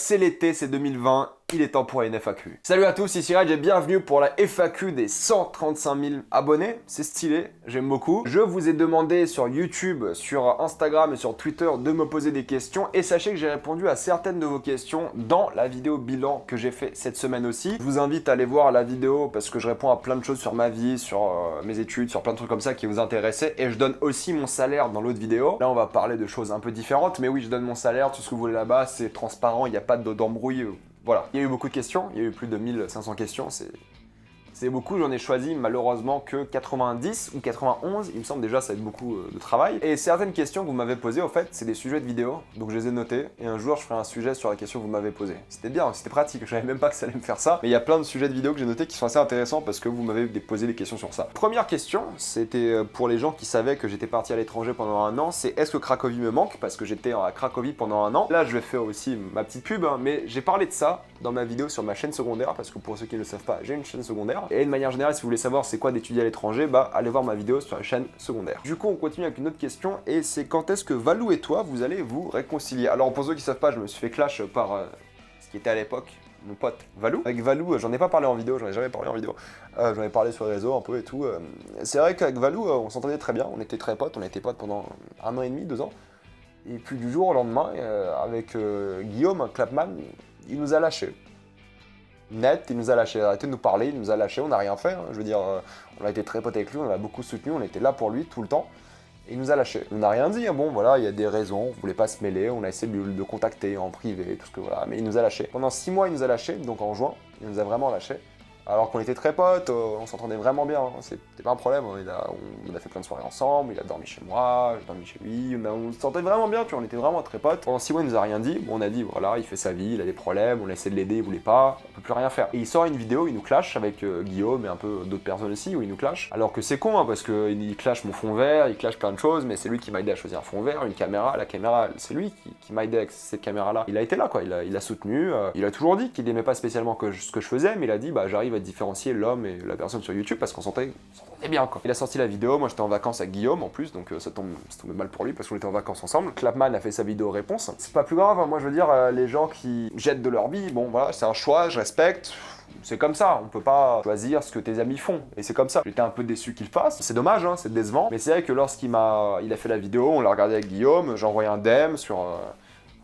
c'est l'été, c'est 2020, il est temps pour une FAQ. Salut à tous, ici Raj et bienvenue pour la FAQ des 135 000 abonnés. C'est stylé, j'aime beaucoup. Je vous ai demandé sur YouTube, sur Instagram et sur Twitter de me poser des questions et sachez que j'ai répondu à certaines de vos questions dans la vidéo bilan que j'ai fait cette semaine aussi. Je vous invite à aller voir la vidéo parce que je réponds à plein de choses sur ma vie, sur mes études, sur plein de trucs comme ça qui vous intéressaient et je donne aussi mon salaire dans l'autre vidéo. Là on va parler de choses un peu différentes mais oui je donne mon salaire, tout ce que vous voulez là-bas, c'est transparent, il n'y a pas d'embrouille. Voilà, il y a eu beaucoup de questions, il y a eu plus de 1500 questions, c'est beaucoup, j'en ai choisi malheureusement que 90 ou 91, il me semble déjà ça va être beaucoup de travail. Et certaines questions que vous m'avez posées, au fait, c'est des sujets de vidéo, donc je les ai notés, et un jour je ferai un sujet sur la question que vous m'avez posée. C'était bien, c'était pratique, je savais même pas que ça allait me faire ça, mais il y a plein de sujets de vidéo que j'ai notés qui sont assez intéressants parce que vous m'avez posé des questions sur ça. Première question, c'était pour les gens qui savaient que j'étais parti à l'étranger pendant un an, c'est est-ce que Cracovie me manque? Parce que j'étais à Cracovie pendant un an. Là je vais faire aussi ma petite pub, hein, mais j'ai parlé de ça dans ma vidéo sur ma chaîne secondaire, parce que pour ceux qui ne le savent pas, j'ai une chaîne secondaire. Et de manière générale, si vous voulez savoir c'est quoi d'étudier à l'étranger, bah allez voir ma vidéo sur la chaîne secondaire. Du coup, on continue avec une autre question, et c'est quand est-ce que Valou et toi, vous allez vous réconcilier? Alors pour ceux qui savent pas, je me suis fait clash par ce qui était à l'époque mon pote Valou. Avec Valou, j'en ai pas parlé en vidéo, j'en ai jamais parlé en vidéo. J'en ai parlé sur les réseaux un peu et tout. C'est vrai qu'avec Valou, on s'entendait très bien, on était très potes, on était potes pendant 1 an et demi, 2 ans. Et puis du jour au lendemain, avec Guillaume Clapman, il nous a lâchés. Net, il nous a lâchés, arrêté de nous parler, il nous a lâchés, on n'a rien fait, hein. Je veux dire, on a été très potes avec lui, on l'a beaucoup soutenu, on était là pour lui tout le temps, et il nous a lâchés. On n'a rien dit, hein. Bon voilà, il y a des raisons, on voulait pas se mêler, on a essayé de le contacter en privé, tout ce que voilà, mais il nous a lâchés. Pendant 6 mois, il nous a lâchés, donc en juin, il nous a vraiment lâchés. Alors qu'on était très potes, on s'entendait vraiment bien, hein. C'était pas un problème, on a fait plein de soirées ensemble, il a dormi chez moi, j'ai dormi chez lui, on se sentait vraiment bien, tu vois, on était vraiment très potes. Pendant 6 mois il nous a rien dit, bon, on a dit voilà, il fait sa vie, il a des problèmes, on a essayé de l'aider, il voulait pas, on peut plus rien faire. Et il sort une vidéo, il nous clash avec Guillaume et un peu d'autres personnes aussi, où il nous clash. Alors que c'est con, hein, parce qu'il clash mon fond vert, il clash plein de choses, mais c'est lui qui m'a aidé à choisir un fond vert, une caméra, la caméra, c'est lui qui m'a aidé avec cette caméra-là. Il a été là quoi, il a soutenu, il a toujours dit qu'il aimait pas spécialement ce que je faisais, mais il a dit bah j'arrive à différencier l'homme et la personne sur YouTube parce qu'on s'entendait bien quoi. Il a sorti la vidéo, moi j'étais en vacances avec Guillaume en plus, donc ça tombait mal pour lui parce qu'on était en vacances ensemble. Clapman a fait sa vidéo réponse. C'est pas plus grave, hein. Moi je veux dire, les gens qui jettent de leur vie, bon voilà, c'est un choix, je respecte. C'est comme ça, on peut pas choisir ce que tes amis font, et c'est comme ça. J'étais un peu déçu qu'il fasse, c'est dommage, hein, c'est décevant, mais c'est vrai que lorsqu'il a fait la vidéo, on l'a regardé avec Guillaume, j'ai envoyé un DM sur...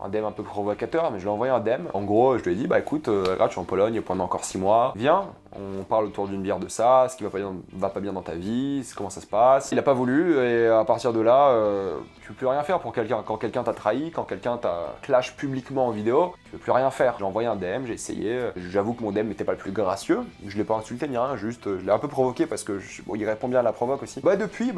un DM un peu provocateur, mais je lui ai envoyé un DM. En gros, je lui ai dit, bah écoute, regarde, je suis en Pologne pendant encore 6 mois, viens, on parle autour d'une bière de ça, ce qui va pas bien dans ta vie, comment ça se passe. Il a pas voulu, et à partir de là, tu peux plus rien faire pour quelqu'un. Quand quelqu'un t'a trahi, quand quelqu'un t'a clash publiquement en vidéo, tu peux plus rien faire. J'ai envoyé un DM, j'ai essayé, j'avoue que mon DM n'était pas le plus gracieux, je l'ai pas insulté ni rien, juste, je l'ai un peu provoqué parce que, bon, il répond bien à la provoque aussi. Bah depuis,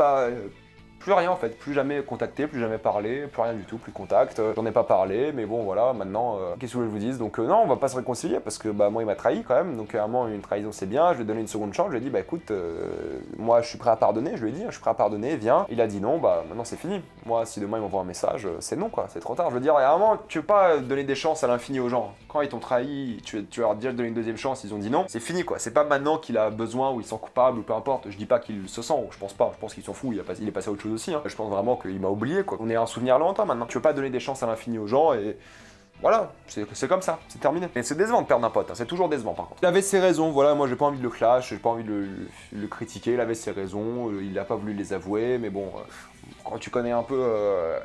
plus rien en fait, plus jamais contacté, plus jamais parlé, plus rien du tout, plus contact. J'en ai pas parlé, mais bon voilà, maintenant, qu'est-ce que je vous dise? Donc non, on va pas se réconcilier parce que bah moi il m'a trahi quand même, donc à un moment une trahison c'est bien, je lui ai donné une seconde chance, je lui ai dit bah écoute, moi je suis prêt à pardonner, je lui ai dit, je suis prêt à pardonner, viens. Il a dit non, bah maintenant c'est fini. Moi si demain il m'envoie un message, c'est non quoi, c'est trop tard. Je veux dire, à un moment, tu veux pas donner des chances à l'infini aux gens. Quand ils t'ont trahi, tu leur déjà donné une deuxième chance, ils ont dit non, c'est fini quoi. C'est pas maintenant qu'il a besoin ou il sent coupable ou peu importe, je dis pas qu'il se sent, je pense pas, je pense qu'il s'en fout, il est passé à autre chose aussi, hein. Je pense vraiment qu'il m'a oublié quoi. On est un souvenir lointain maintenant. Tu veux pas donner des chances à l'infini aux gens et voilà, c'est comme ça, c'est terminé. Et c'est décevant de perdre un pote, hein. C'est toujours décevant par contre. Il avait ses raisons, voilà, moi j'ai pas envie de le clash, j'ai pas envie de le critiquer, il avait ses raisons, il a pas voulu les avouer, mais bon, quand tu connais un peu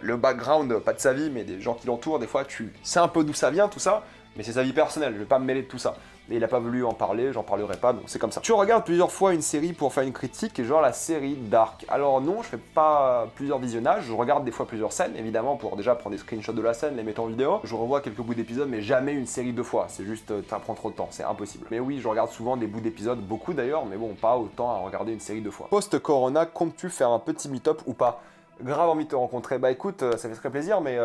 le background, pas de sa vie, mais des gens qui l'entourent, des fois tu sais un peu d'où ça vient tout ça, mais c'est sa vie personnelle, je vais pas me mêler de tout ça. Et il a pas voulu en parler, j'en parlerai pas, donc c'est comme ça. Tu regardes plusieurs fois une série pour faire une critique, genre la série Dark. Alors non, je fais pas plusieurs visionnages, je regarde des fois plusieurs scènes, évidemment, pour déjà prendre des screenshots de la scène, les mettre en vidéo. Je revois quelques bouts d'épisodes, mais jamais une série 2 fois, c'est juste, ça prend trop de temps, c'est impossible. Mais oui, je regarde souvent des bouts d'épisodes, beaucoup d'ailleurs, mais bon, pas autant à regarder une série 2 fois. Post-Corona, comptes-tu faire un petit meet-up ou pas? Grave envie de te rencontrer. Bah écoute, ça fait très plaisir, mais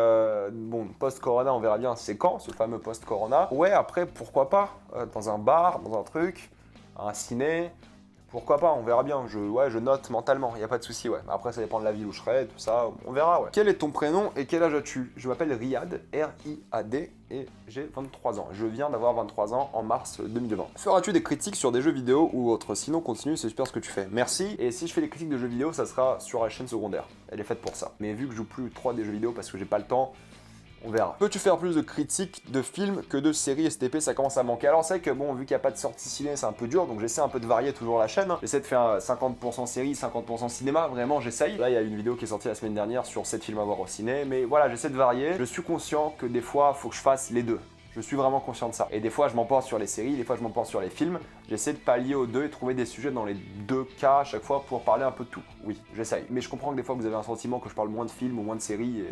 bon, post-corona, on verra bien c'est quand, ce fameux post-corona. Ouais, après, pourquoi pas, dans un bar, dans un truc, un ciné, pourquoi pas, on verra bien. Je note mentalement, il n'y a pas de souci, ouais. Après, ça dépend de la ville où je serai, tout ça, on verra, ouais. Quel est ton prénom et quel âge as-tu? Je m'appelle Riyad, R-I-A-D, et j'ai 23 ans. Je viens d'avoir 23 ans en mars 2020. Feras-tu des critiques sur des jeux vidéo ou autres? Sinon, continue, c'est super ce que tu fais. Merci. Et si je fais des critiques de jeux vidéo, ça sera sur la chaîne secondaire. Elle est faite pour ça. Mais vu que je joue plus trop à des jeux vidéo parce que j'ai pas le temps, On verra. Peux-tu faire plus de critiques de films que de séries STP? Ça commence à manquer. Alors c'est vrai que bon, vu qu'il n'y a pas de sortie ciné, c'est un peu dur, donc j'essaie un peu de varier toujours la chaîne. J'essaie de faire 50% série, 50% cinéma, vraiment j'essaye. Là il y a une vidéo qui est sortie la semaine dernière sur 7 films à voir au ciné, mais voilà, j'essaie de varier. Je suis conscient que des fois, il faut que je fasse les deux. Je suis vraiment conscient de ça. Et des fois, je m'emporte sur les séries, des fois, je m'emporte sur les films. J'essaie de pallier aux deux et trouver des sujets dans les deux cas à chaque fois pour parler un peu de tout. Oui, j'essaye. Mais je comprends que des fois, vous avez un sentiment que je parle moins de films ou moins de séries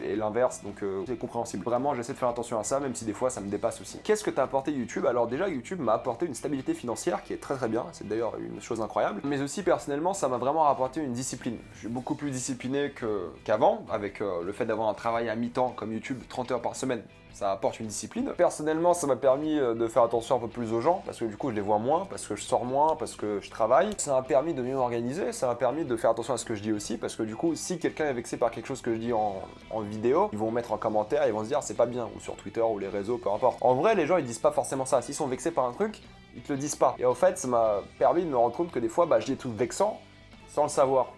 et l'inverse, donc c'est compréhensible. Vraiment, j'essaie de faire attention à ça, même si des fois, ça me dépasse aussi. Qu'est-ce que t'as apporté YouTube? Alors déjà, YouTube m'a apporté une stabilité financière qui est très très bien. C'est d'ailleurs une chose incroyable. Mais aussi, personnellement, ça m'a vraiment apporté une discipline. Je suis beaucoup plus discipliné qu'avant, avec le fait d'avoir un travail à mi-temps comme YouTube, 30 heures par semaine. Ça apporte une discipline. Personnellement, ça m'a permis de faire attention un peu plus aux gens, parce que du coup, je les vois moins, parce que je sors moins, parce que je travaille. Ça m'a permis de mieux m'organiser, ça m'a permis de faire attention à ce que je dis aussi, parce que du coup, si quelqu'un est vexé par quelque chose que je dis en vidéo, ils vont mettre en commentaire, ils vont se dire c'est pas bien, ou sur Twitter, ou les réseaux, peu importe. En vrai, les gens, ils disent pas forcément ça. S'ils sont vexés par un truc, ils te le disent pas. Et au fait, ça m'a permis de me rendre compte que des fois, je dis des trucs vexants, sans le savoir.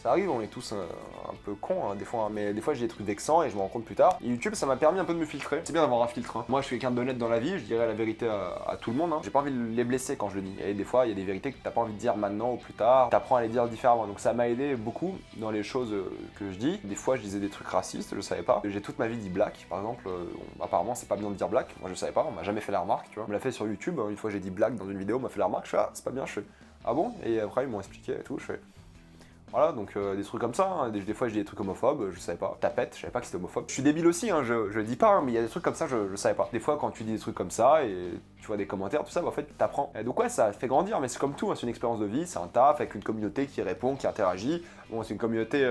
Ça arrive, on est tous un peu cons hein, des fois, hein, mais des fois j'ai des trucs vexants et je me rends compte plus tard. Et YouTube, ça m'a permis un peu de me filtrer. C'est bien d'avoir un filtre. Hein. Moi, je suis quelqu'un d'honnête dans la vie, je dirais la vérité à tout le monde. Hein. J'ai pas envie de les blesser quand je le dis. Et des fois, il y a des vérités que t'as pas envie de dire maintenant ou plus tard. T'apprends à les dire différemment. Donc ça m'a aidé beaucoup dans les choses que je dis. Des fois, je disais des trucs racistes, je savais pas. J'ai toute ma vie dit black, par exemple. Apparemment, c'est pas bien de dire black. Moi, je savais pas. On m'a jamais fait la remarque. Tu vois. On me l'a fait sur YouTube. Une fois, j'ai dit black dans une vidéo, on m'a fait la remarque. Je fais c'est pas bien. Je fais ah bon? Et après, ils m'ont expliqué et tout. Je fais voilà, donc des trucs comme ça, hein. Des fois je dis des trucs homophobes, je savais pas. Tapette, je savais pas que c'était homophobe. Je suis débile aussi, hein, je dis pas, hein, mais il y a des trucs comme ça, je savais pas. Des fois quand tu dis des trucs comme ça et tu vois des commentaires, tout ça, en fait t'apprends. Et donc ouais, ça fait grandir, mais c'est comme tout, hein, c'est une expérience de vie, c'est un taf avec une communauté qui répond, qui interagit. Bon, c'est une communauté,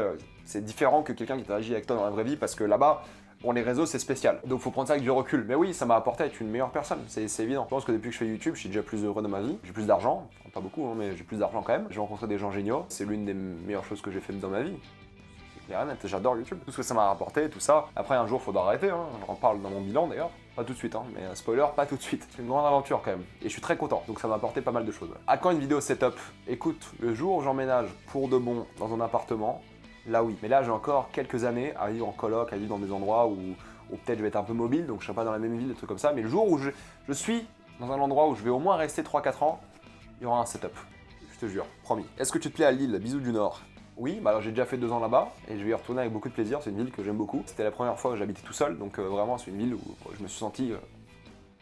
c'est différent que quelqu'un qui interagit avec toi dans la vraie vie parce que là-bas, bon, les réseaux, c'est spécial. Donc, faut prendre ça avec du recul. Mais oui, ça m'a apporté à être une meilleure personne. C'est évident. Je pense que depuis que je fais YouTube, je suis déjà plus heureux dans ma vie. J'ai plus d'argent. Enfin, pas beaucoup, hein, mais j'ai plus d'argent quand même. J'ai rencontré des gens géniaux. C'est l'une des meilleures choses que j'ai faites dans ma vie. C'est clair et net. J'adore YouTube. Tout ce que ça m'a rapporté, tout ça. Après, un jour, faudra arrêter. Hein. J'en parle dans mon bilan d'ailleurs. Pas tout de suite, hein. Mais spoiler, pas tout de suite. C'est une grande aventure quand même. Et je suis très content. Donc, ça m'a apporté pas mal de choses. À quand une vidéo setup? Écoute, le jour où j'emménage pour de bon dans un appartement, là oui. Mais là, j'ai encore quelques années à vivre en coloc, à vivre dans des endroits où peut-être je vais être un peu mobile, donc je serai pas dans la même ville, des trucs comme ça. Mais le jour où je suis dans un endroit où je vais au moins rester 3-4 ans, il y aura un setup. Je te jure, promis. Est-ce que tu te plais à Lille, bisous du Nord? Oui, alors j'ai déjà fait 2 ans là-bas et je vais y retourner avec beaucoup de plaisir. C'est une ville que j'aime beaucoup. C'était la première fois que j'habitais tout seul, donc vraiment c'est une ville où je me suis senti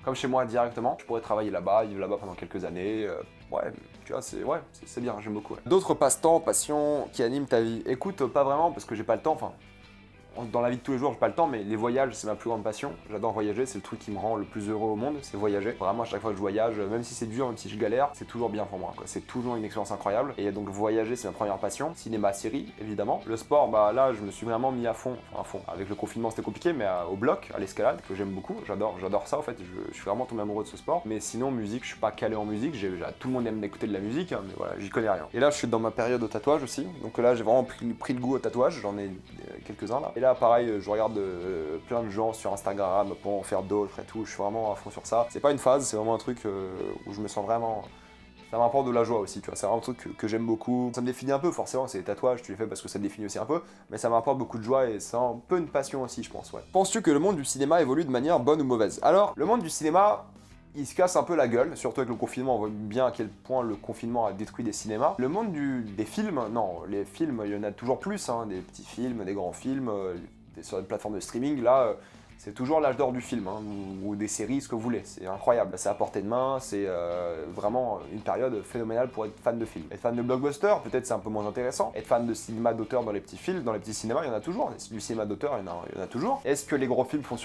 comme chez moi directement. Je pourrais travailler là-bas, vivre là-bas pendant quelques années. Ouais, tu vois, c'est bien, j'aime beaucoup. Ouais. D'autres passe-temps, passions qui animent ta vie? Écoute, pas vraiment parce que j'ai pas le temps. Enfin, dans la vie de tous les jours, j'ai pas le temps, mais les voyages, c'est ma plus grande passion. J'adore voyager, c'est le truc qui me rend le plus heureux au monde, c'est voyager. Vraiment, à chaque fois que je voyage, même si c'est dur, même si je galère, c'est toujours bien pour moi, quoi. C'est toujours une expérience incroyable. Et donc, voyager, c'est ma première passion. Cinéma, série, évidemment. Le sport, là, je me suis vraiment mis à fond. Enfin, à fond. Avec le confinement, c'était compliqué, mais au bloc, à l'escalade, que j'aime beaucoup. J'adore ça, en fait. Je suis vraiment tombé amoureux de ce sport. Mais sinon, musique, je suis pas calé en musique. Tout le monde aime écouter de la musique, hein, mais voilà, j'y connais rien. Et là, je suis dans ma période au tatouage aussi. Donc là, j'ai vraiment pris le goût au tatouage. J'en ai quelques-uns là. Et là, pareil, je regarde plein de gens sur Instagram pour en faire d'autres et tout. Je suis vraiment à fond sur ça. C'est pas une phase, c'est vraiment un truc où je me sens vraiment. Ça m'apporte de la joie aussi, tu vois. C'est vraiment un truc que j'aime beaucoup. Ça me définit un peu, forcément. C'est des tatouages, tu les fais parce que ça te définit aussi un peu. Mais ça m'apporte beaucoup de joie et c'est un peu une passion aussi, je pense, ouais. Penses-tu que le monde du cinéma évolue de manière bonne ou mauvaise? Alors, le monde du cinéma, il se casse un peu la gueule, surtout avec le confinement. On voit bien à quel point le confinement a détruit des cinémas. Le monde des films, non, les films, il y en a toujours plus, hein, des petits films, des grands films, sur une plateforme de streaming, là, c'est toujours l'âge d'or du film, hein, ou des séries, ce que vous voulez. C'est incroyable, c'est à portée de main, c'est vraiment une période phénoménale pour être fan de films. Être fan de blockbuster, peut-être c'est un peu moins intéressant. Être fan de cinéma d'auteur dans les petits films, dans les petits cinémas, il y en a toujours. Du cinéma d'auteur, il y en a toujours. Est-ce que les gros films font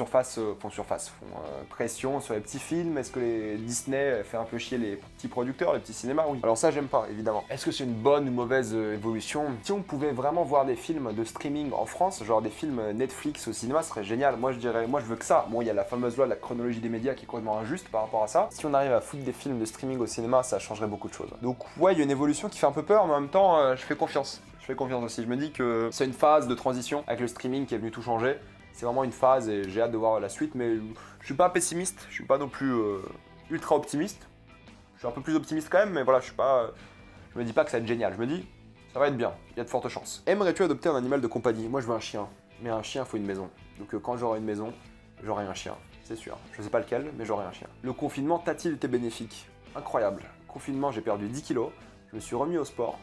pression sur les petits films? Est-ce que les Disney fait un peu chier les petits producteurs, les petits cinémas? Oui. Alors ça, j'aime pas, évidemment. Est-ce que c'est une bonne ou mauvaise évolution? Si on pouvait vraiment voir des films de streaming en France, genre des films Netflix au cinéma, ce serait génial. Moi, je veux que ça. Bon, il y a la fameuse loi de la chronologie des médias qui est complètement injuste par rapport à ça. Si on arrive à foutre des films de streaming au cinéma, ça changerait beaucoup de choses. Donc ouais, il y a une évolution qui fait un peu peur, mais en même temps, je fais confiance. Je fais confiance aussi. Je me dis que c'est une phase de transition avec le streaming qui est venu tout changer. C'est vraiment une phase et j'ai hâte de voir la suite, mais je suis pas pessimiste, je suis pas non plus ultra optimiste. Je suis un peu plus optimiste quand même, mais voilà, je me dis pas que ça va être génial. Je me dis, ça va être bien, il y a de fortes chances. Aimerais-tu adopter un animal de compagnie? Moi, je veux un chien. Mais un chien, faut une maison. Donc quand j'aurai une maison, j'aurai un chien, c'est sûr. Je sais pas lequel, mais j'aurai un chien. Le confinement t'a-t-il été bénéfique? Incroyable. Confinement, j'ai perdu 10 kilos, je me suis remis au sport,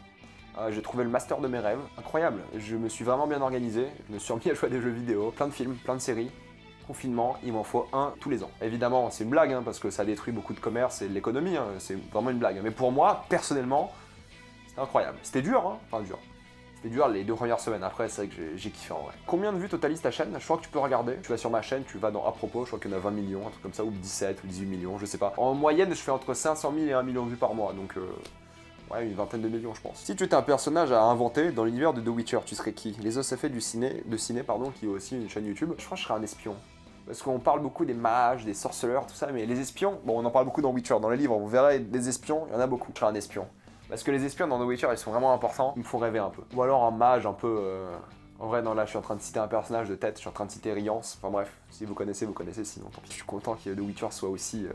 j'ai trouvé le master de mes rêves. Incroyable, je me suis vraiment bien organisé, je me suis remis à jouer à des jeux vidéo, plein de films, plein de séries. Confinement, il m'en faut un tous les ans. Évidemment, c'est une blague, hein, parce que ça détruit beaucoup de commerce et de l'économie, hein, c'est vraiment une blague. Mais pour moi, personnellement, c'était incroyable. C'était dur, hein, enfin dur. C'était dur les 2 premières semaines, après c'est vrai que j'ai kiffé en vrai. Combien de vues totalise ta chaîne? Je crois que tu peux regarder. Tu vas sur ma chaîne, tu vas dans à propos, je crois qu'il y en a 20 millions, un truc comme ça, ou 17 ou 18 millions, je sais pas. En moyenne, je fais entre 500 000 et 1 million de vues par mois, donc ouais, une vingtaine de millions je pense. Si tu étais un personnage à inventer dans l'univers de The Witcher, tu serais qui? Les OCF de ciné, qui est aussi une chaîne YouTube. Je crois que je serais un espion. Parce qu'on parle beaucoup des mages, des sorceleurs, tout ça, mais les espions, bon on en parle beaucoup dans Witcher, dans les livres, vous verrez des espions, il y en a beaucoup. Je serais un espion. Parce que les espions dans The Witcher, ils sont vraiment importants, ils me font rêver un peu. Ou alors un mage un peu... En vrai, non, là, je suis en train de citer un personnage de tête, je suis en train de citer Riance. Enfin bref, si vous connaissez, sinon tant pis. Je suis content que The Witcher soit aussi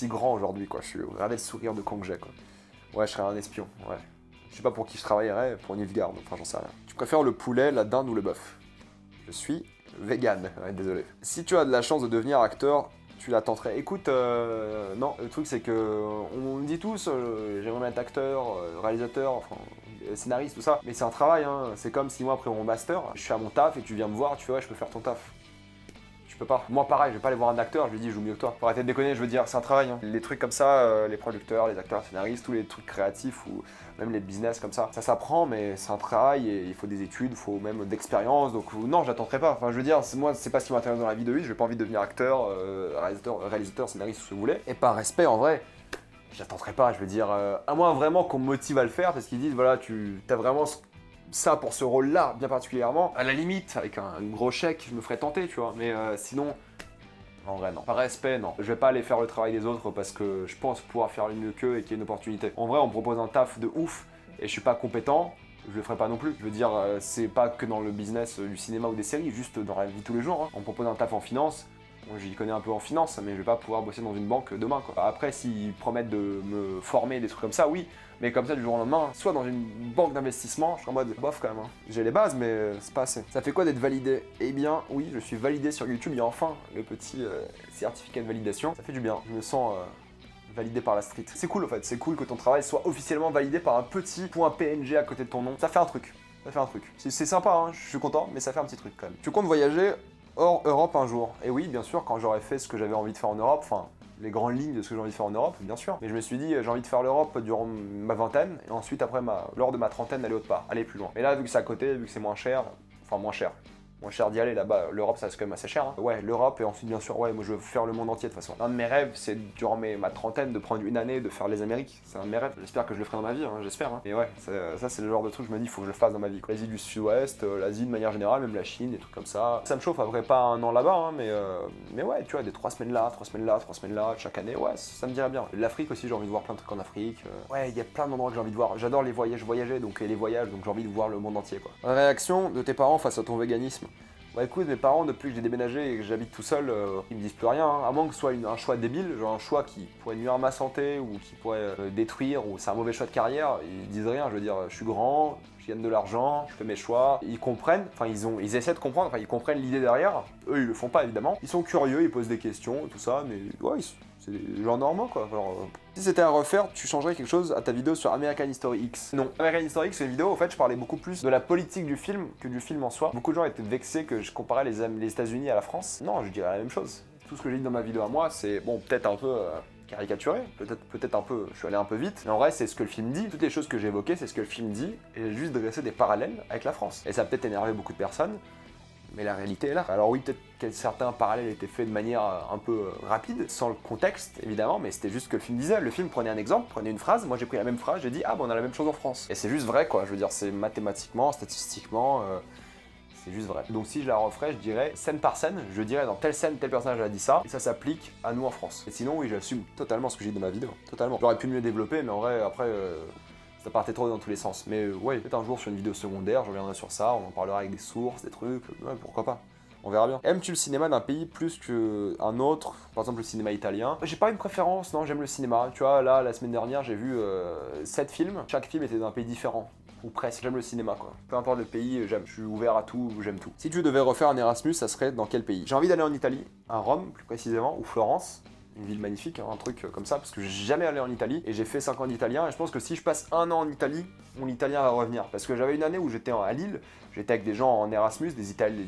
grand aujourd'hui, quoi. Je suis ravi de sourire de con que j'ai, quoi. Ouais, je serais un espion, ouais. Je sais pas pour qui je travaillerais, pour Nilfgaard, enfin j'en sais rien. Tu préfères le poulet, la dinde ou le bœuf? Je suis vegan, ouais, désolé. Si tu as de la chance de devenir acteur, tu la tenterais. Écoute, non, le truc c'est que on me dit tous, j'aimerais être acteur, réalisateur, enfin, scénariste, tout ça, mais c'est un travail, hein. C'est comme si moi après mon master, je suis à mon taf et tu viens me voir, tu fais ouais, je peux faire ton taf. Je peux pas. Moi pareil, je vais pas aller voir un acteur, je lui dis je joue mieux que toi. Faut arrêter de déconner, je veux dire, c'est un travail. Hein. Les trucs comme ça, les producteurs, les acteurs, les scénaristes, tous les trucs créatifs ou même les business comme ça s'apprend, mais c'est un travail et il faut des études, il faut même d'expérience. Donc non, j'attendrai pas. Enfin, je veux dire, moi, c'est pas ce qui m'intéresse dans la vie de vie. J'ai pas envie de devenir acteur, réalisateur, scénariste, ce que vous voulez. Et par respect, en vrai, j'attendrai pas. Je veux dire, à moins vraiment qu'on me motive à le faire parce qu'ils disent voilà, tu as vraiment ça pour ce rôle-là, bien particulièrement, à la limite, avec un gros chèque, je me ferais tenter, tu vois, mais sinon, en vrai, non. Par respect, non. Je vais pas aller faire le travail des autres parce que je pense pouvoir faire mieux qu'eux et qu'il y a une opportunité. En vrai, on me propose un taf de ouf et je suis pas compétent, je le ferai pas non plus. Je veux dire, c'est pas que dans le business du cinéma ou des séries, juste dans la vie de tous les jours. Hein. On me propose un taf en finance. Moi, j'y connais un peu en finance, mais je vais pas pouvoir bosser dans une banque demain, quoi. Après, s'ils promettent de me former, des trucs comme ça, oui. Mais comme ça, du jour au lendemain, soit dans une banque d'investissement, je suis en mode bof quand même. Hein. J'ai les bases, mais c'est pas assez. Ça fait quoi d'être validé? Eh bien, oui, je suis validé sur YouTube. Il y a enfin le petit certificat de validation. Ça fait du bien. Je me sens validé par la street. C'est cool, en fait. C'est cool que ton travail soit officiellement validé par un petit point PNG à côté de ton nom. Ça fait un truc. Ça fait un truc. C'est sympa, hein. Je suis content, mais ça fait un petit truc quand même. Tu comptes voyager hors Europe un jour? Et oui, bien sûr, quand j'aurai fait ce que j'avais envie de faire en Europe, enfin, les grandes lignes de ce que j'ai envie de faire en Europe, bien sûr. Mais je me suis dit, j'ai envie de faire l'Europe durant ma vingtaine, et ensuite, après, lors de ma trentaine, aller autre part, aller plus loin. Et là, vu que c'est à côté, vu que c'est moins cher d'y aller là-bas, l'Europe ça reste quand même assez cher. Hein. Ouais, l'Europe et ensuite bien sûr, ouais, moi je veux faire le monde entier de toute façon. Un de mes rêves, c'est durant ma trentaine de prendre une année de faire les Amériques. C'est un de mes rêves. J'espère que je le ferai dans ma vie, hein, j'espère. Hein. Et ouais, ça c'est le genre de truc que je me dis, il faut que je le fasse dans ma vie. L'Asie du Sud-Ouest, l'Asie de manière générale, même la Chine, des trucs comme ça. Ça me chauffe après pas un an là-bas, hein, mais ouais, tu vois, des 3 semaines là, 3 semaines là, 3 semaines là, chaque année, ouais, ça me dirait bien. L'Afrique aussi, j'ai envie de voir plein de trucs en Afrique. Ouais, il y a plein d'endroits que j'ai envie de voir. J'adore les voyager, donc et les voyages, donc j'ai envie de voir le monde entier, quoi. Réaction de tes parents face à ton véganisme? Bah écoute, mes parents, depuis que j'ai déménagé et que j'habite tout seul, ils me disent plus rien, hein, à moins que ce soit un choix débile, genre un choix qui pourrait nuire à ma santé ou qui pourrait détruire, ou c'est un mauvais choix de carrière, ils disent rien, je veux dire, je suis grand, je gagne de l'argent, je fais mes choix, ils comprennent, enfin ils essaient de comprendre, enfin ils comprennent l'idée derrière, eux ils le font pas évidemment, ils sont curieux, ils posent des questions, tout ça, mais ouais, c'est des gens normaux quoi. Alors, si c'était à refaire, tu changerais quelque chose à ta vidéo sur American History X? Non. American History X, c'est une vidéo, en fait, je parlais beaucoup plus de la politique du film que du film en soi. Beaucoup de gens étaient vexés que je comparais les États-Unis à la France. Non, je dirais la même chose. Tout ce que j'ai dit dans ma vidéo à moi, c'est, bon, peut-être un peu caricaturé, peut-être un peu, je suis allé un peu vite, mais en vrai, c'est ce que le film dit. Toutes les choses que j'ai évoquées, c'est ce que le film dit, et j'ai juste dressé des parallèles avec la France. Et ça a peut-être énervé beaucoup de personnes, mais la réalité est là. Alors oui, peut-être que certains parallèles étaient faits de manière un peu rapide, sans le contexte évidemment, mais c'était juste ce que le film disait. Le film prenait un exemple, prenait une phrase, moi j'ai pris la même phrase, j'ai dit ah bon on a la même chose en France. Et c'est juste vrai quoi, je veux dire c'est mathématiquement, statistiquement, c'est juste vrai. Donc si je la referais, je dirais scène par scène, je dirais dans telle scène, tel personnage a dit ça, et ça s'applique à nous en France. Et sinon oui, j'assume totalement ce que j'ai dit dans ma vidéo, totalement. J'aurais pu mieux développer, mais en vrai après... ça partait trop dans tous les sens. Mais ouais, peut-être un jour sur une vidéo secondaire, je reviendrai sur ça, on en parlera avec des sources, des trucs, ouais, pourquoi pas. On verra bien. Aimes-tu le cinéma d'un pays plus qu'un autre? Par exemple le cinéma italien? J'ai pas une préférence, non, j'aime le cinéma. Tu vois, là, la semaine dernière, j'ai vu 7 films. Chaque film était d'un pays différent. ou presque. J'aime le cinéma quoi. Peu importe le pays, j'aime. Je suis ouvert à tout, j'aime tout. Si tu devais refaire un Erasmus, ça serait dans quel pays? J'ai envie d'aller en Italie, à Rome plus précisément, ou Florence. Une ville magnifique, hein, un truc comme ça, parce que j'ai jamais allé en Italie et j'ai fait 5 ans d'italien et je pense que si je passe un an en Italie, mon italien va revenir. Parce que j'avais une année où j'étais à Lille, j'étais avec des gens en Erasmus, des Italiennes,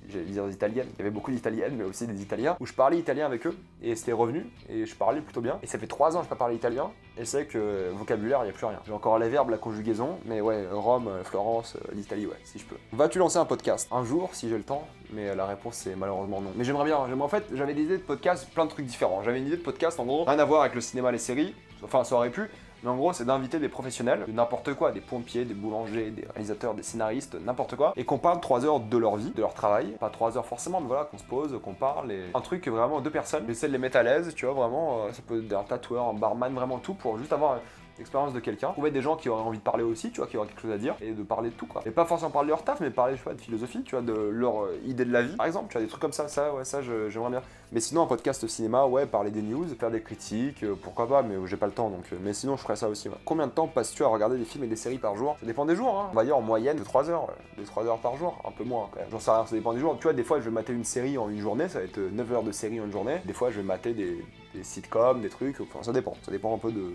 il y avait beaucoup d'Italiennes mais aussi des Italiens, où je parlais italien avec eux et c'était revenu et je parlais plutôt bien. Et ça fait 3 ans que je n'ai pas parlé italien et c'est que vocabulaire, il n'y a plus rien. J'ai encore les verbes, la conjugaison, mais ouais, Rome, Florence, l'Italie, ouais, si je peux. Vas-tu lancer un podcast? Un jour, si j'ai le temps, mais la réponse c'est malheureusement non. Mais j'aimerais bien, en fait, j'avais des idées de podcast, plein de trucs différents. J'avais une idée de podcast en gros, rien à voir avec le cinéma, les séries, enfin ça aurait pu, mais en gros c'est d'inviter des professionnels, de n'importe quoi, des pompiers, des boulangers, des réalisateurs, des scénaristes, n'importe quoi, et qu'on parle 3 heures de leur vie, de leur travail, pas 3 heures forcément, mais voilà, qu'on se pose, qu'on parle, et un truc vraiment 2 personnes, j'essaie de les mettre à l'aise, tu vois, vraiment, ça peut être un tatoueur, un barman, vraiment tout, pour juste avoir l'expérience de quelqu'un, trouver des gens qui auraient envie de parler aussi, tu vois, qui auraient quelque chose à dire, et de parler de tout, quoi. Et pas forcément parler de leur taf, mais parler, tu vois, de philosophie, tu vois, de leur idée de la vie, par exemple, tu vois, des trucs comme ça, ouais, ça, j'aimerais bien. Mais sinon, un podcast cinéma, ouais, parler des news, faire des critiques, pourquoi pas, mais j'ai pas le temps, donc, mais sinon, je ferais ça aussi, ouais. Combien de temps passes-tu à regarder des films et des séries par jour? Ça dépend des jours, hein. On va dire en moyenne de 3 heures, 2-3 heures par jour, un peu moins, quand même. J'en sais rien, ça dépend des jours. Tu vois, des fois, je vais mater une série en une journée, ça va être 9 heures de série en une journée. Des fois, je vais mater des sitcoms, des trucs, enfin, ça dépend un peu de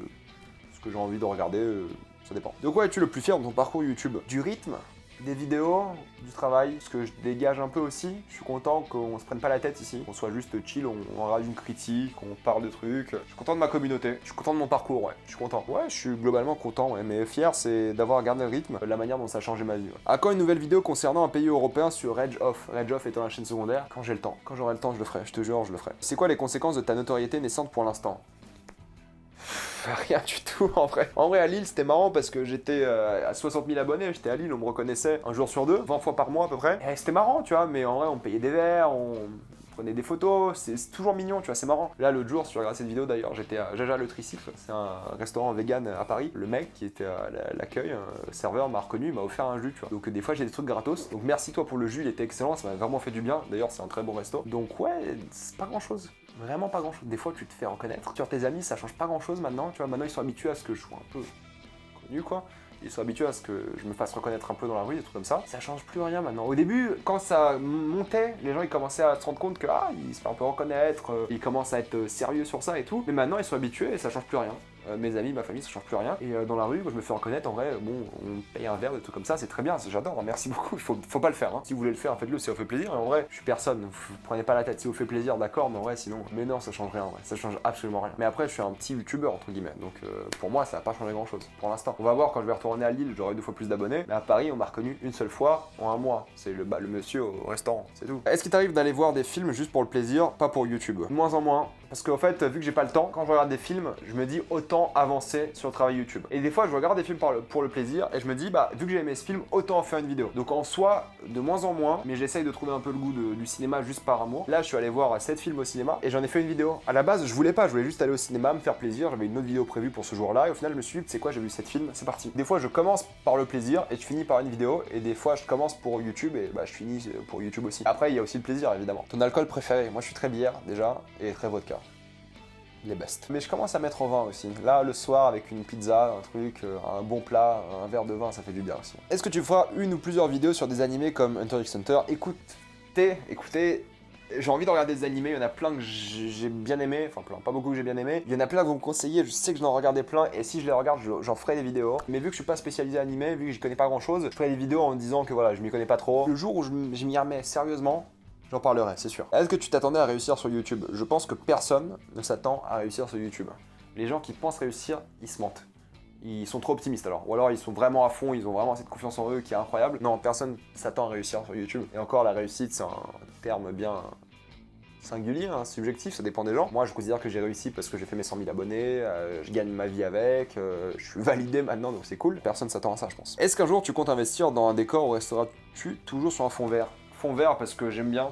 que j'ai envie de regarder, ça dépend. De quoi es-tu le plus fier dans ton parcours YouTube? Du rythme, des vidéos, du travail, ce que je dégage un peu aussi. Je suis content qu'on se prenne pas la tête ici, qu'on soit juste chill, on regarde une critique, on parle de trucs. Je suis content de ma communauté, je suis content de mon parcours, ouais, je suis content. Ouais, je suis globalement content, ouais, mais fier, c'est d'avoir gardé le rythme, la manière dont ça a changé ma vie. Ouais. À quand une nouvelle vidéo concernant un pays européen sur Rage Off? Rage Off étant la chaîne secondaire, quand j'ai le temps. Quand j'aurai le temps, je le ferai, je te jure, je le ferai. C'est quoi les conséquences de ta notoriété naissante pour l'instant? Rien du tout en vrai. En vrai à Lille c'était marrant parce que j'étais à 60 000 abonnés, j'étais à Lille, on me reconnaissait un jour sur deux, 20 fois par mois à peu près. Et c'était marrant tu vois, mais en vrai on payait des verres, on prenait des photos, c'est toujours mignon tu vois, c'est marrant. Là l'autre jour, si tu regardes cette vidéo d'ailleurs, j'étais à Jaja le Tricycle, c'est un restaurant vegan à Paris. Le mec qui était à l'accueil, le serveur m'a reconnu, il m'a offert un jus tu vois. Donc des fois j'ai des trucs gratos, donc merci toi pour le jus, il était excellent, ça m'a vraiment fait du bien. D'ailleurs c'est un très bon resto. Donc ouais, c'est pas grand chose. Vraiment pas grand chose. Des fois tu te fais reconnaître. Sur tes amis ça change pas grand chose maintenant. Tu vois, maintenant ils sont habitués à ce que je sois un peu connu quoi. Ils sont habitués à ce que je me fasse reconnaître un peu dans la rue, des trucs comme ça. Ça change plus rien maintenant. Au début, quand ça montait, les gens ils commençaient à se rendre compte que ils se font un peu reconnaître, ils commencent à être sérieux sur ça et tout. Mais maintenant ils sont habitués et ça change plus rien. Mes amis, ma famille, ça change plus rien. Et dans la rue, quand je me fais reconnaître, en vrai, bon, on paye un verre, des trucs comme ça, c'est très bien, j'adore, merci beaucoup. Faut pas le faire. Hein. Si vous voulez le faire, faites-le si ça vous fait plaisir. Et en vrai, je suis personne, vous prenez pas la tête. Si vous fait plaisir, d'accord, mais en vrai, sinon, mais non, ça change rien. En vrai. Ça change absolument rien. Mais après, je suis un petit youtubeur entre guillemets, donc pour moi, ça va pas changer grand-chose pour l'instant. On va voir quand je vais retourner à Lille, j'aurai 2 fois plus d'abonnés. Mais à Paris, on m'a reconnu une seule fois en un mois. C'est le monsieur au restaurant, c'est tout. Est-ce qu'il t'arrive d'aller voir des films juste pour le plaisir, pas pour YouTube? De moins en moins. Parce qu'en fait, vu que j'ai pas le temps, quand je regarde des films, je me dis autant avancer sur le travail YouTube. Et des fois, je regarde des films pour le plaisir et je me dis, bah, vu que j'ai aimé ce film, autant en faire une vidéo. Donc en soi, de moins en moins, mais j'essaye de trouver un peu le goût du cinéma juste par amour. Là, je suis allé voir 7 films au cinéma et j'en ai fait une vidéo. À la base, je voulais pas, je voulais juste aller au cinéma, me faire plaisir. J'avais une autre vidéo prévue pour ce jour-là et au final, je me suis dit, c'est quoi, j'ai vu 7 films, c'est parti. Des fois, je commence par le plaisir et je finis par une vidéo et des fois, je commence pour YouTube et bah, je finis pour YouTube aussi. Après, il y a aussi le plaisir, évidemment. Ton alcool préféré? Moi, je suis très bière déjà et très vodka. Les best. Mais je commence à mettre au vin aussi. Là, le soir, avec une pizza, un truc, un bon plat, un verre de vin, ça fait du bien aussi. Est-ce que tu feras une ou plusieurs vidéos sur des animés comme Hunter x Hunter? Écoutez, j'ai envie de regarder des animés, il y en a plein que j'ai bien aimé, enfin plein, pas beaucoup que j'ai bien aimé. Il y en a plein que vous me conseillez, je sais que je dois en regarder plein, et si je les regarde, j'en ferai des vidéos. Mais vu que je suis pas spécialisé animé, vu que je connais pas grand chose, je ferai des vidéos en me disant que voilà, je m'y connais pas trop. Le jour où je m'y remets sérieusement, j'en parlerai, c'est sûr. Est-ce que tu t'attendais à réussir sur YouTube? Je pense que personne ne s'attend à réussir sur YouTube. Les gens qui pensent réussir, ils se mentent. Ils sont trop optimistes alors. Ou alors ils sont vraiment à fond, ils ont vraiment cette confiance en eux qui est incroyable. Non, personne s'attend à réussir sur YouTube. Et encore, la réussite, c'est un terme bien singulier, hein, subjectif, ça dépend des gens. Moi, je considère que j'ai réussi parce que j'ai fait mes 100 000 abonnés, je gagne ma vie avec, je suis validé maintenant, donc c'est cool. Personne s'attend à ça, je pense. Est-ce qu'un jour tu comptes investir dans un décor ou resteras-tu toujours sur un fond vert? Fond vert parce que j'aime bien,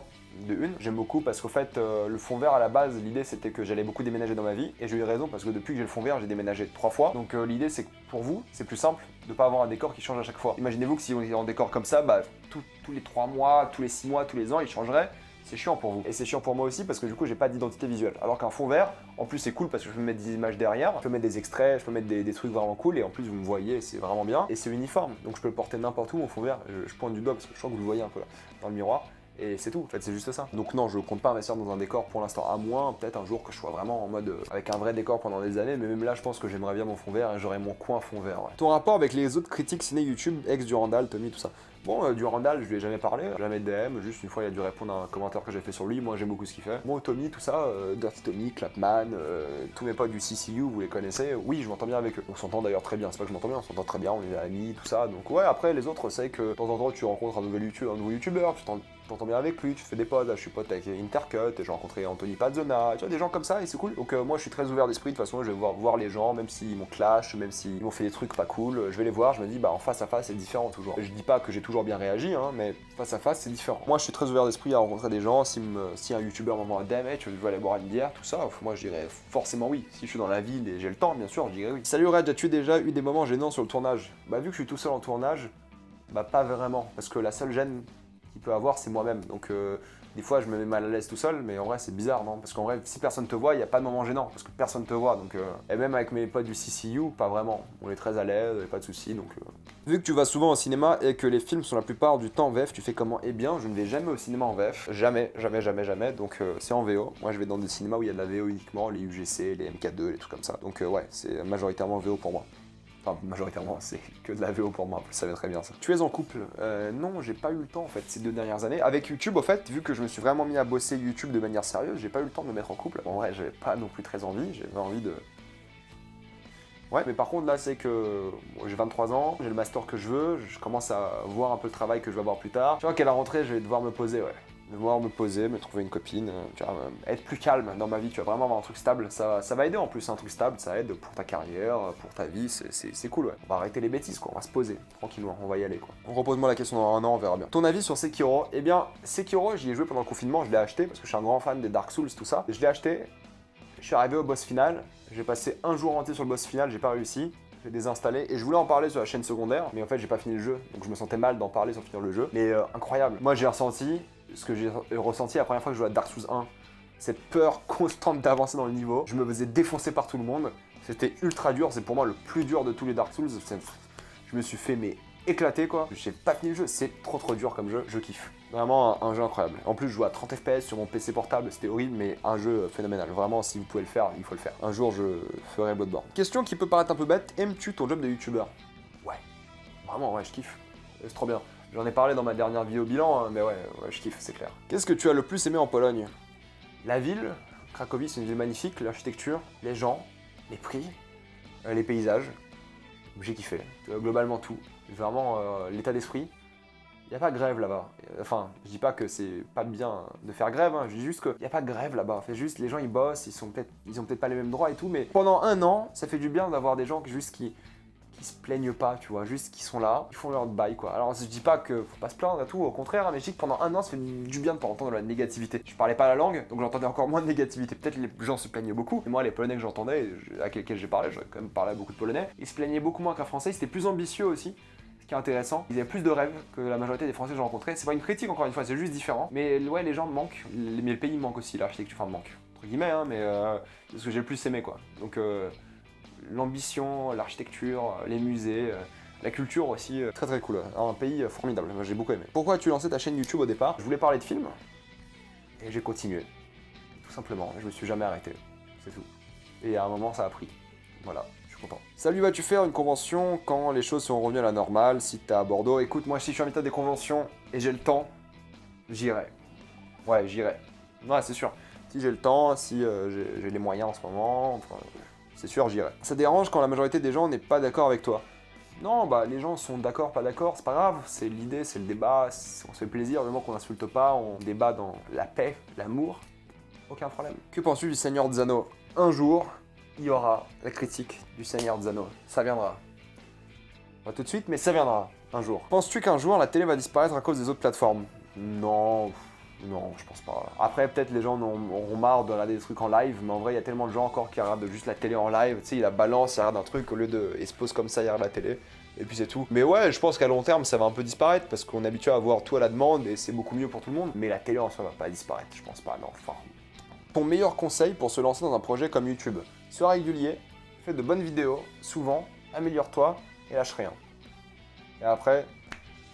j'aime beaucoup parce qu'au fait le fond vert à la base, l'idée c'était que j'allais beaucoup déménager dans ma vie et j'ai eu raison parce que depuis que j'ai le fond vert, j'ai déménagé 3 fois. Donc l'idée c'est que pour vous, c'est plus simple de pas avoir un décor qui change à chaque fois. Imaginez-vous que si on était en décor comme ça, bah tous les 3 mois, tous les 6 mois, tous les ans, il changerait. c'est chiant pour vous. Et c'est chiant pour moi aussi parce que du coup j'ai pas d'identité visuelle. Alors qu'un fond vert, en plus c'est cool parce que je peux mettre des images derrière, je peux mettre des extraits, je peux mettre des trucs vraiment cool et en plus vous me voyez, c'est vraiment bien. Et c'est uniforme, donc je peux le porter n'importe où mon fond vert. Je pointe du doigt parce que je crois que vous le voyez un peu là, dans le miroir. Et c'est tout, en fait, c'est juste ça. Donc non, je compte pas investir dans un décor pour l'instant, à moins peut-être un jour que je sois vraiment en mode avec un vrai décor pendant des années, mais même là je pense que j'aimerais bien mon fond vert et j'aurais mon coin fond vert. Ouais. Ton rapport avec les autres critiques ciné YouTube, ex Durandal, Tommy, tout ça. Bon, Durandal, je lui ai jamais parlé, jamais de DM, juste une fois il a dû répondre à un commentaire que j'ai fait sur lui, moi j'aime beaucoup ce qu'il fait. Bon, Tommy, tout ça, Dirty Tommy, Clapman, tous mes potes du CCU, vous les connaissez, oui, je m'entends bien avec eux. On s'entend d'ailleurs très bien, c'est pas que je m'entends bien, on s'entend très bien, on est amis, tout ça, donc ouais, après les autres, c'est que de temps en temps tu rencontres un nouveau youtubeur, tu t'entends bien avec lui, tu fais des potes, là je suis pote avec Intercut, j'ai rencontré Anthony Pazzona, tu vois, des gens comme ça et c'est cool. Donc moi je suis très ouvert d'esprit, de toute façon je vais voir les gens, même s'ils m'ont clash, même s'ils m'ont fait des trucs pas cool, je vais les voir, je me dis bah en face à face c'est différent toujours. Je dis pas que j'ai toujours bien réagi, hein, mais face à face c'est différent. Moi je suis très ouvert d'esprit à rencontrer des gens, si un youtubeur m'envoie un DM, hey, tu veux aller boire une bière, tout ça, moi je dirais forcément oui. Si je suis dans la ville et j'ai le temps, bien sûr, je dirais oui. Salut Red, as-tu déjà eu des moments gênants sur le tournage? Bah vu que je suis tout seul en tournage, bah pas vraiment, parce que la seule gêne qu'il peut avoir, c'est moi-même. Donc des fois, je me mets mal à l'aise tout seul, mais en vrai, c'est bizarre, non? Parce qu'en vrai, si personne te voit, il n'y a pas de moment gênant, parce que personne te voit. Donc, et même avec mes potes du CCU, pas vraiment. On est très à l'aise, pas de soucis. Donc, vu que tu vas souvent au cinéma et que les films sont la plupart du temps en VF, tu fais comment? Eh bien, je ne vais jamais au cinéma en VF. Jamais, jamais, jamais, jamais. Donc, c'est en VO. Moi, je vais dans des cinémas où il y a de la VO uniquement, les UGC, les MK2, les trucs comme ça. Donc, ouais, c'est majoritairement VO pour moi. Enfin, majoritairement, c'est que de la VO pour moi, vous le savez très bien ça. Tu es en couple? Non, j'ai pas eu le temps en fait ces 2 dernières années. Avec YouTube, au fait, vu que je me suis vraiment mis à bosser YouTube de manière sérieuse, j'ai pas eu le temps de me mettre en couple. En vrai, j'avais pas non plus très envie, j'avais envie de... Ouais, mais par contre là, c'est que j'ai 23 ans, j'ai le master que je veux, je commence à voir un peu le travail que je vais avoir plus tard. Tu vois qu'à la rentrée, je vais devoir me poser, ouais. Devoir me poser, me trouver une copine, tu vois, être plus calme dans ma vie, tu vas vraiment avoir un truc stable, ça va aider en plus, un truc stable, ça aide pour ta carrière, pour ta vie, c'est cool, ouais. On va arrêter les bêtises, quoi, on va se poser, tranquillement, on va y aller, quoi. Repose-moi la question dans un an, on verra bien. Ton avis sur Sekiro? Eh bien, Sekiro, j'y ai joué pendant le confinement, je l'ai acheté, parce que je suis un grand fan des Dark Souls, tout ça. Je l'ai acheté, je suis arrivé au boss final, j'ai passé un jour entier sur le boss final, j'ai pas réussi. J'ai désinstallé et je voulais en parler sur la chaîne secondaire, mais en fait j'ai pas fini le jeu, donc je me sentais mal d'en parler sans finir le jeu. Mais incroyable. Moi j'ai ressenti ce que j'ai ressenti la première fois que je jouais à Dark Souls 1, cette peur constante d'avancer dans le niveau. Je me faisais défoncer par tout le monde. C'était ultra dur, c'est pour moi le plus dur de tous les Dark Souls. Je me suis fait mais éclater quoi. J'ai pas fini le jeu, c'est trop dur comme jeu, je kiffe. Vraiment un jeu incroyable. En plus je joue à 30 FPS sur mon PC portable, c'était horrible, mais un jeu phénoménal. Vraiment, si vous pouvez le faire, il faut le faire. Un jour je ferai Bloodborne. Question qui peut paraître un peu bête, aimes-tu ton job de youtubeur? Ouais. Vraiment, ouais, je kiffe. C'est trop bien. J'en ai parlé dans ma dernière vidéo bilan, hein, mais ouais, je kiffe, c'est clair. Qu'est-ce que tu as le plus aimé en Pologne? La ville, Cracovie, c'est une ville magnifique, l'architecture, les gens, les prix, les paysages. J'ai kiffé, globalement tout. Vraiment, l'état d'esprit. Il n'y a pas de grève là-bas. Enfin, je dis pas que c'est pas bien de faire grève, hein. Je dis juste qu'il n'y a pas de grève là-bas. C'est juste, les gens ils bossent, ils ont peut-être pas les mêmes droits et tout, mais pendant un an, ça fait du bien d'avoir des gens qui se plaignent pas, tu vois, juste qui sont là, ils font leur bail quoi. Alors je dis pas que faut pas se plaindre et tout, au contraire, hein, mais je dis que pendant un an ça fait du bien de pas entendre de la négativité. Je parlais pas la langue, donc j'entendais encore moins de négativité. Peut-être les gens se plaignaient beaucoup, et moi les polonais que j'entendais, avec lesquels j'ai parlé, j'ai quand même parlé à beaucoup de polonais, ils se plaignaient beaucoup moins qu'un français, ils étaient plus ambitieux aussi. Ce qui est intéressant, ils avaient plus de rêves que la majorité des Français que j'ai rencontrés. C'est pas une critique encore une fois, c'est juste différent. Mais ouais, les gens manquent, mais le pays manque aussi, l'architecture, enfin manque, entre guillemets, hein, mais c'est ce que j'ai le plus aimé quoi. Donc l'ambition, l'architecture, les musées, la culture aussi, très cool. Un pays formidable, moi j'ai beaucoup aimé. Pourquoi as-tu lancé ta chaîne YouTube au départ? Je voulais parler de films, et j'ai continué. Tout simplement, je me suis jamais arrêté, c'est tout. Et à un moment ça a pris, voilà. Content. Salut, vas-tu faire une convention quand les choses sont revenues à la normale, si t'es à Bordeaux? Écoute, moi si je suis invité à des conventions et j'ai le temps, j'irai. Ouais, j'irai. Ouais, c'est sûr. Si j'ai le temps, si j'ai les moyens en ce moment, enfin, c'est sûr, j'irai. Ça dérange quand la majorité des gens n'est pas d'accord avec toi? Non, bah les gens sont d'accord, pas d'accord, c'est pas grave, c'est l'idée, c'est le débat, on se fait plaisir, du moment qu'on n'insulte pas, on débat dans la paix, l'amour, aucun problème. Que penses-tu du Seigneur des Anneaux? Un jour, il y aura la critique du Seigneur des Anneaux. Ça viendra. Pas tout de suite, mais ça viendra, un jour. Penses-tu qu'un jour, la télé va disparaître à cause des autres plateformes? Non, Non, je pense pas. Après, peut-être les gens auront marre de regarder des trucs en live, mais en vrai, il y a tellement de gens encore qui regardent juste la télé en live. Tu sais, il la balance, il regarde un truc au lieu de. Il se pose comme ça, il regarde la télé. Et puis c'est tout. Mais ouais, je pense qu'à long terme, ça va un peu disparaître parce qu'on est habitué à avoir tout à la demande et c'est beaucoup mieux pour tout le monde. Mais la télé en soi va pas disparaître, je pense pas, non. Enfin. Ton meilleur conseil pour se lancer dans un projet comme YouTube? Sois régulier, fais de bonnes vidéos, souvent, améliore-toi et lâche rien. Et après,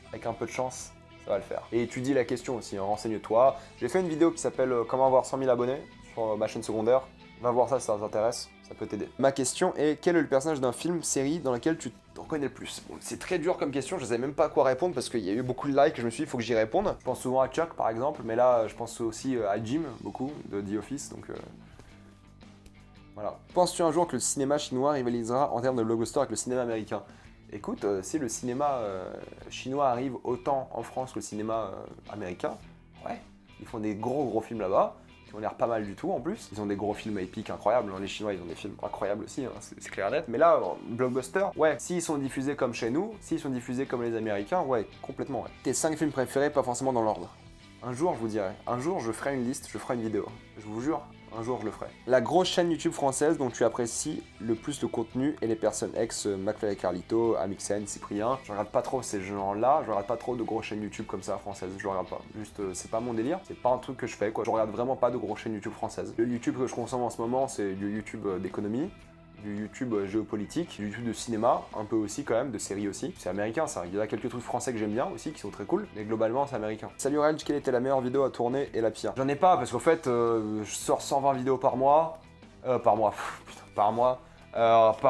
avec un peu de chance, ça va le faire. Et étudie la question aussi, hein, renseigne-toi. J'ai fait une vidéo qui s'appelle Comment avoir 100 000 abonnés sur ma chaîne secondaire. Va voir ça si ça t'intéresse, ça peut t'aider. Ma question est, quel est le personnage d'un film, série dans lequel tu te reconnais le plus? Bon, c'est très dur comme question, je savais même pas à quoi répondre parce qu'il y a eu beaucoup de likes, je me suis dit, il faut que j'y réponde. Je pense souvent à Chuck par exemple, mais là, je pense aussi à Jim, beaucoup, de The Office, donc... Voilà. Penses-tu un jour que le cinéma chinois rivalisera en termes de blockbuster avec le cinéma américain? Écoute, si le cinéma chinois arrive autant en France que le cinéma américain, ouais, ils font des gros films là-bas, qui ont l'air pas mal du tout en plus. Ils ont des gros films épiques incroyables, hein. Les Chinois ils ont des films incroyables aussi, hein. C'est clair et net. Mais là, blockbuster, ouais, s'ils sont diffusés comme chez nous, s'ils sont diffusés comme les Américains, ouais, complètement. Ouais. Tes 5 films préférés, pas forcément dans l'ordre. Un jour, je vous dirai. Un jour, je ferai une liste, je ferai une vidéo. Je vous jure, un jour, je le ferai. La grosse chaîne YouTube française dont tu apprécies le plus le contenu et les personnes ex McFly et Carlito, Amixen, Cyprien. Je regarde pas trop ces gens-là, je regarde pas trop de grosses chaînes YouTube comme ça françaises. Je regarde pas. Juste, c'est pas mon délire. C'est pas un truc que je fais, quoi. Je regarde vraiment pas de grosses chaînes YouTube françaises. Le YouTube que je consomme en ce moment, c'est du YouTube d'économie, du YouTube géopolitique, du YouTube de cinéma, un peu aussi quand même, de séries aussi. C'est américain ça, il y a quelques trucs français que j'aime bien aussi, qui sont très cool, mais globalement c'est américain. Salut Reg, quelle était la meilleure vidéo à tourner et la pire? J'en ai pas, parce qu'en fait, je sors 120 vidéos par mois, par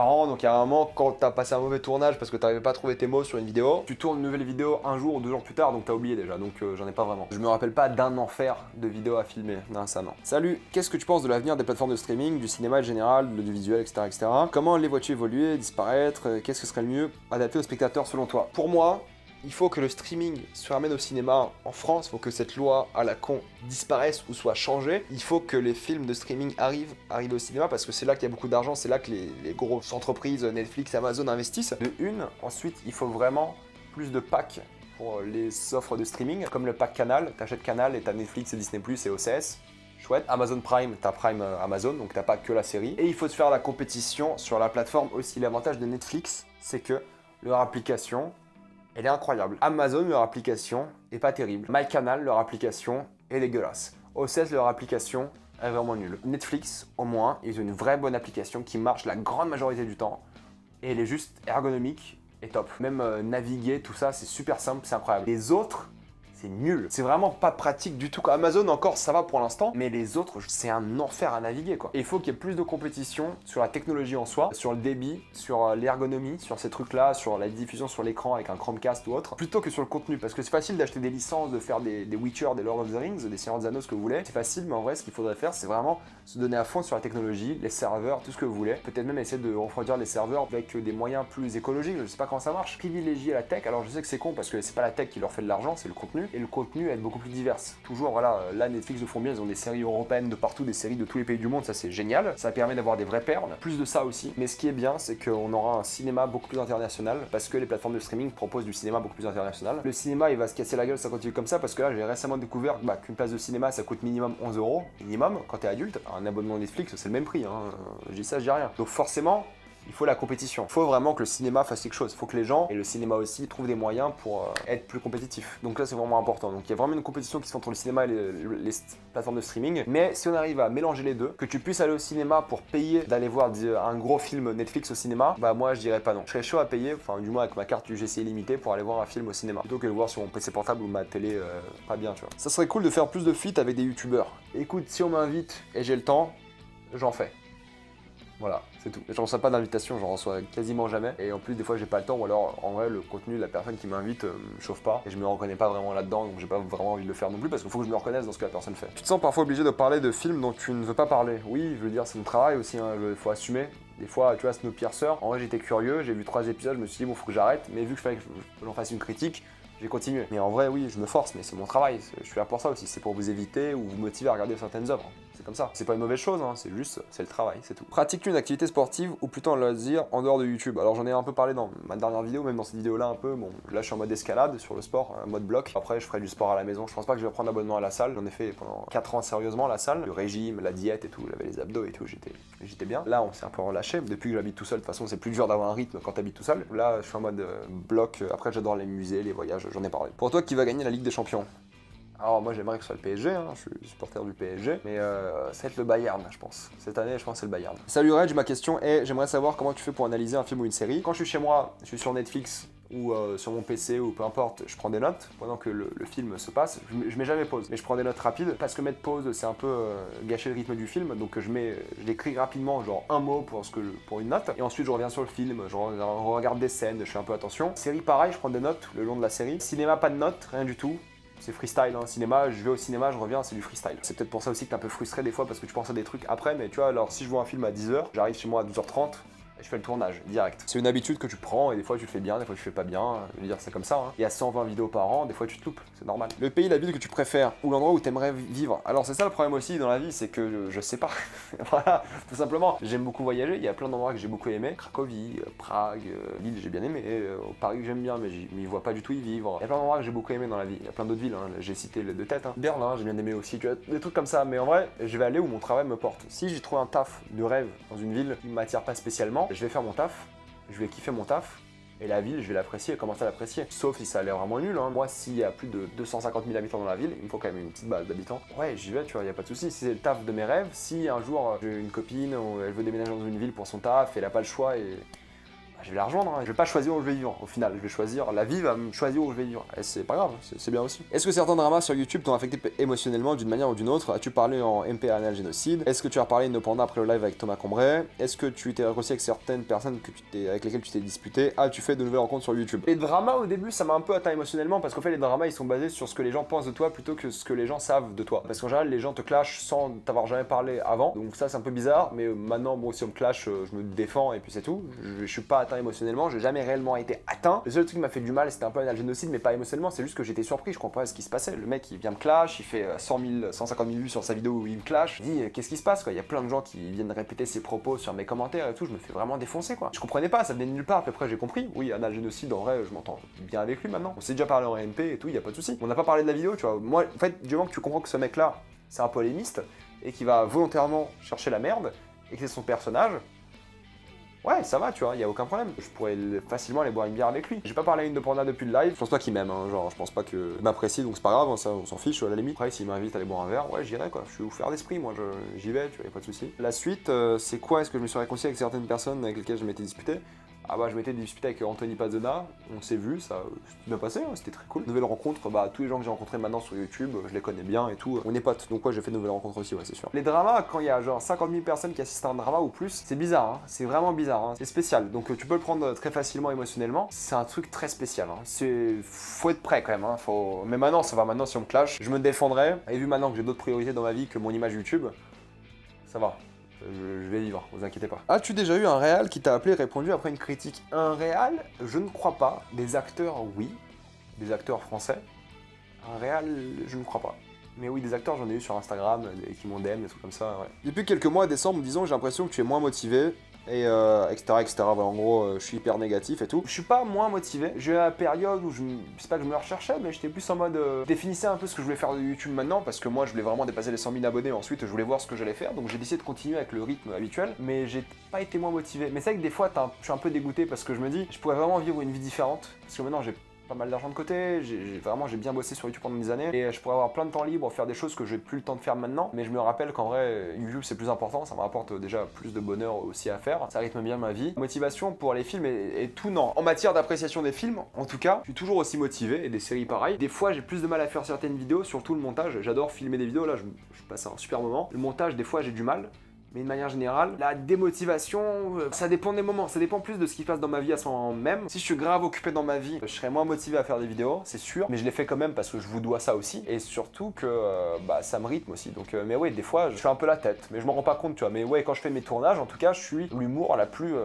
an, donc il y a un moment, quand t'as passé un mauvais tournage parce que t'arrivais pas à trouver tes mots sur une vidéo, tu tournes une nouvelle vidéo un jour ou 2 jours plus tard, donc t'as oublié déjà, donc j'en ai pas vraiment. Je me rappelle pas d'un enfer de vidéos à filmer, non ça non. Salut, qu'est-ce que tu penses de l'avenir des plateformes de streaming, du cinéma en général, de l'audiovisuel, etc. Comment les vois-tu évoluer, disparaître? Qu'est-ce que serait le mieux adapté aux spectateurs selon toi? Pour moi, il faut que le streaming se ramène au cinéma en France, il faut que cette loi à la con disparaisse ou soit changée. Il faut que les films de streaming arrivent au cinéma parce que c'est là qu'il y a beaucoup d'argent, c'est là que les grosses entreprises, Netflix, Amazon investissent. De une, ensuite il faut vraiment plus de packs pour les offres de streaming, comme le pack Canal, t'achètes Canal et t'as Netflix et Disney+, et OCS. Chouette. Amazon Prime, t'as Prime Amazon, donc t'as pas que la série. Et il faut se faire la compétition sur la plateforme aussi. L'avantage de Netflix, c'est que leur application, elle est incroyable. Amazon, leur application, est pas terrible. MyCanal, leur application, est dégueulasse. OCS, leur application, est vraiment nulle. Netflix, au moins, ils ont une vraie bonne application qui marche la grande majorité du temps. Et elle est juste ergonomique et top. Même naviguer, tout ça, c'est super simple, c'est incroyable. Les autres, c'est nul. C'est vraiment pas pratique du tout. Amazon encore, ça va pour l'instant, mais les autres, c'est un enfer à naviguer, quoi. Et il faut qu'il y ait plus de compétition sur la technologie en soi, sur le débit, sur l'ergonomie, sur ces trucs-là, sur la diffusion sur l'écran avec un Chromecast ou autre, plutôt que sur le contenu. Parce que c'est facile d'acheter des licences, de faire des Witcher, des Lord of the Rings, des Seigneur des Anneaux, ce que vous voulez. C'est facile, mais en vrai, ce qu'il faudrait faire, c'est vraiment se donner à fond sur la technologie, les serveurs, tout ce que vous voulez. Peut-être même essayer de refroidir les serveurs avec des moyens plus écologiques. Je sais pas comment ça marche. Privilégier la tech. Alors je sais que c'est con parce que c'est pas la tech qui leur fait de l'argent, c'est le contenu. Et le contenu est beaucoup plus divers. Toujours, voilà, là Netflix le font bien, ils ont des séries européennes de partout, des séries de tous les pays du monde, ça c'est génial. Ça permet d'avoir des vraies perles. Plus de ça aussi. Mais ce qui est bien, c'est qu'on aura un cinéma beaucoup plus international parce que les plateformes de streaming proposent du cinéma beaucoup plus international. Le cinéma, il va se casser la gueule, ça continue comme ça parce que là, j'ai récemment découvert qu'une place de cinéma, ça coûte minimum 11 €, minimum, quand t'es adulte. Un abonnement Netflix, c'est le même prix, hein. Je dis ça, je dis rien. Donc forcément, il faut la compétition. Il faut vraiment que le cinéma fasse quelque chose. Il faut que les gens, et le cinéma aussi, trouvent des moyens pour être plus compétitifs. Donc là, c'est vraiment important. Donc il y a vraiment une compétition qui se fait entre le cinéma et les plateformes de streaming. Mais si on arrive à mélanger les deux, que tu puisses aller au cinéma pour payer d'aller voir un gros film Netflix au cinéma, bah moi, je dirais pas non. Je serais chaud à payer, enfin du moins avec ma carte UGC illimitée pour aller voir un film au cinéma. Plutôt que le voir sur mon PC portable ou ma télé pas bien, tu vois. Ça serait cool de faire plus de feats avec des youtubeurs. Écoute, si on m'invite et j'ai le temps, j'en fais. Voilà, c'est tout. Je reçois pas d'invitation, j'en reçois quasiment jamais. Et en plus, des fois, j'ai pas le temps, ou alors, en vrai, le contenu de la personne qui m'invite me chauffe pas. Et je me reconnais pas vraiment là-dedans, donc j'ai pas vraiment envie de le faire non plus, parce qu'il faut que je me reconnaisse dans ce que la personne fait. Tu te sens parfois obligé de parler de films dont tu ne veux pas parler? Oui, je veux dire, c'est mon travail aussi, hein, faut assumer. Des fois, tu vois, Snowpiercer, en vrai, j'étais curieux, j'ai vu 3 épisodes, je me suis dit, bon, faut que j'arrête. Mais vu que je fallait que j'en fasse une critique, j'ai continué. Mais en vrai, oui, je me force, mais c'est mon travail. Je suis là pour ça aussi. C'est pour vous éviter ou vous motiver à regarder certaines œuvres. c'est comme ça. C'est pas une mauvaise chose, hein, c'est juste, c'est le travail, c'est tout. Pratique-tu une activité sportive ou plutôt un loisir en dehors de YouTube? Alors j'en ai un peu parlé dans ma dernière vidéo, même dans cette vidéo-là un peu. Bon, là je suis en mode escalade sur le sport, mode bloc. Après je ferai du sport à la maison. Je pense pas que je vais prendre l'abonnement à la salle. J'en ai fait pendant 4 ans sérieusement la salle. Le régime, la diète et tout, j'avais les abdos et tout, j'étais bien. Là on s'est un peu relâché. Depuis que j'habite tout seul, de toute façon c'est plus dur d'avoir un rythme quand t'habites tout seul. Là je suis en mode bloc. Après j'adore les musées, les voyages, j'en ai parlé. Pour toi, qui va gagner la Ligue des Champions? Alors moi j'aimerais que ce soit le PSG, hein, je suis supporter du PSG, mais ça va être le Bayern je pense. Cette année je pense que c'est le Bayern. Salut Reg, ma question est, j'aimerais savoir comment tu fais pour analyser un film ou une série. Quand je suis chez moi, je suis sur Netflix ou sur mon PC ou peu importe, je prends des notes pendant que le film se passe. Je mets jamais pause, mais je prends des notes rapides parce que mettre pause c'est un peu gâcher le rythme du film, donc je l'écris rapidement, genre un mot pour une note, et ensuite je reviens sur le film, je regarde des scènes, je fais un peu attention. Série pareil, je prends des notes le long de la série. Cinéma pas de notes, rien du tout. C'est freestyle, hein. Cinéma, je vais au cinéma, je reviens, c'est du freestyle. C'est peut-être pour ça aussi que t'es un peu frustré des fois parce que tu penses à des trucs après, mais tu vois, alors si je vois un film à 10h, j'arrive chez moi à 12h30, et je fais le tournage, direct. C'est une habitude que tu prends, et des fois tu le fais bien, des fois tu le fais pas bien, je veux dire, c'est comme ça, hein. Il y a 120 vidéos par an, des fois tu te loupes, c'est normal. Le pays, la ville que tu préfères, ou l'endroit où t'aimerais vivre. Alors c'est ça le problème aussi dans la vie, c'est que je sais pas. Voilà, tout simplement. J'aime beaucoup voyager, il y a plein d'endroits que j'ai beaucoup aimé. Cracovie, Prague, Lille j'ai bien aimé, Paris que j'aime bien, mais j'y vois pas du tout y vivre. Il y a plein d'endroits que j'ai beaucoup aimé dans la vie, il y a plein d'autres villes, hein. J'ai cité les deux têtes, hein. Berlin, j'ai bien aimé aussi, tu vois, des trucs comme ça, mais en vrai, je vais aller où mon travail me porte. Si j'ai trouvé un taf de rêve dans une ville qui m'attire pas spécialement, je vais faire mon taf, je vais kiffer mon taf, et la ville, je vais l'apprécier, commencer à l'apprécier. Sauf si ça a l'air vraiment nul, hein. Moi, s'il y a plus de 250 000 habitants dans la ville, il me faut quand même une petite base d'habitants. Ouais, j'y vais, tu vois, y a pas de souci. Si c'est le taf de mes rêves, si un jour j'ai une copine, ou elle veut déménager dans une ville pour son taf, et elle a pas le choix, et je vais la rejoindre, hein. Je vais pas choisir où je vais vivre, au final, je vais choisir, la vie va me choisir où je vais vivre, et c'est pas grave, c'est bien aussi. Est-ce que certains dramas sur YouTube t'ont affecté émotionnellement d'une manière ou d'une autre? As-tu parlé en MP Anal Génocide? Est-ce que tu as parlé de No Panda après le live avec Thomas Combray? Est-ce que tu t'es réconcilié avec certaines personnes avec lesquelles tu t'es disputé? As-tu fait de nouvelles rencontres sur YouTube? Les dramas au début ça m'a un peu atteint émotionnellement parce qu'en fait les dramas ils sont basés sur ce que les gens pensent de toi plutôt que ce que les gens savent de toi. Parce qu'en général les gens te clashent sans t'avoir jamais parlé avant, donc ça c'est un peu bizarre, mais maintenant bon si on me clash je me défends et puis c'est tout. Je suis pas atteint émotionnellement, j'ai jamais réellement été atteint. Le seul truc qui m'a fait du mal, c'était un peu un génocide, mais pas émotionnellement, c'est juste que j'étais surpris, je comprenais ce qui se passait. Le mec, il vient me clash, il fait 100 000, 150 000 vues sur sa vidéo où il me clash. Je dis, qu'est-ce qui se passe, quoi? Il y a plein de gens qui viennent répéter ses propos sur mes commentaires et tout, je me fais vraiment défoncer, quoi. Je comprenais pas, ça venait de nulle part, puis après j'ai compris. Oui, un génocide, en vrai, je m'entends bien avec lui maintenant. On s'est déjà parlé en MP et tout, il y a pas de souci. On n'a pas parlé de la vidéo, tu vois. Moi, en fait, du moment que tu comprends que ce mec-là, c'est un polémiste et qui va volontairement chercher la merde et que c'est son personnage. Ouais, ça va, tu vois, y a aucun problème. Je pourrais facilement aller boire une bière avec lui. J'ai pas parlé à une de Panda depuis le live. Je pense pas qu'il m'aime, hein. Genre, je pense pas qu'il m'apprécie, donc c'est pas grave, hein, ça, on s'en fiche à la limite. Après, s'il m'invite à aller boire un verre, ouais, j'irai quoi. Je suis ouvert d'esprit, moi, j'y vais, tu vois, y a pas de souci. La suite, c'est quoi? Est-ce que je me suis réconcilié avec certaines personnes avec lesquelles je m'étais disputé? Ah bah je m'étais disputé avec Anthony Pazona, on s'est vu, ça s'est bien passé, hein, c'était très cool. Nouvelle rencontre, bah tous les gens que j'ai rencontrés maintenant sur YouTube, je les connais bien et tout, on est potes, donc ouais j'ai fait de nouvelles rencontres aussi, ouais c'est sûr. Les dramas, quand il y a genre 50 000 personnes qui assistent à un drama ou plus, c'est bizarre, hein, c'est vraiment bizarre, hein, c'est spécial, donc tu peux le prendre très facilement émotionnellement, c'est un truc très spécial, hein. Faut être prêt quand même, hein. Mais maintenant ça va, maintenant si on me clash, je me défendrai, et vu maintenant que j'ai d'autres priorités dans ma vie que mon image YouTube, ça va. Je vais vivre, vous inquiétez pas. As-tu déjà eu un réal qui t'a appelé et répondu après une critique? Un réal, je ne crois pas. Des acteurs, oui. Des acteurs français. Un réal, je ne crois pas. Mais oui, des acteurs, j'en ai eu sur Instagram, qui m'ont DM, des trucs comme ça, ouais. Depuis quelques mois, décembre, disons, j'ai l'impression que tu es moins motivé. Et etc. Voilà, en gros, je suis hyper négatif et tout. Je suis pas moins motivé. J'ai eu la période où c'est pas que je me recherchais, mais j'étais plus en mode définissais un peu ce que je voulais faire de YouTube maintenant, parce que moi je voulais vraiment dépasser les 100 000 abonnés. Ensuite, je voulais voir ce que j'allais faire, donc j'ai décidé de continuer avec le rythme habituel, mais j'ai pas été moins motivé. Mais c'est vrai que des fois, je suis un peu dégoûté parce que je me dis, je pourrais vraiment vivre une vie différente, parce que maintenant j'ai pas mal d'argent de côté, j'ai bien bossé sur YouTube pendant des années, et je pourrais avoir plein de temps libre, faire des choses que j'ai plus le temps de faire maintenant, mais je me rappelle qu'en vrai, YouTube c'est plus important, ça me rapporte déjà plus de bonheur aussi à faire, ça rythme bien ma vie. Motivation pour les films et tout, non. En matière d'appréciation des films, en tout cas, je suis toujours aussi motivé, et des séries pareil. Des fois j'ai plus de mal à faire certaines vidéos, surtout le montage, j'adore filmer des vidéos, là je passe un super moment. Le montage, des fois j'ai du mal, Mais de manière générale, la démotivation, ça dépend des moments, ça dépend plus de ce qui se passe dans ma vie à ce moment même. Si je suis grave occupé dans ma vie, je serais moins motivé à faire des vidéos, c'est sûr, mais je les fais quand même parce que je vous dois ça aussi, et surtout que ça me rythme aussi. Donc, mais ouais, des fois, je fais un peu la tête, mais je m'en rends pas compte, tu vois. Mais ouais, quand je fais mes tournages, en tout cas, je suis l'humour la plus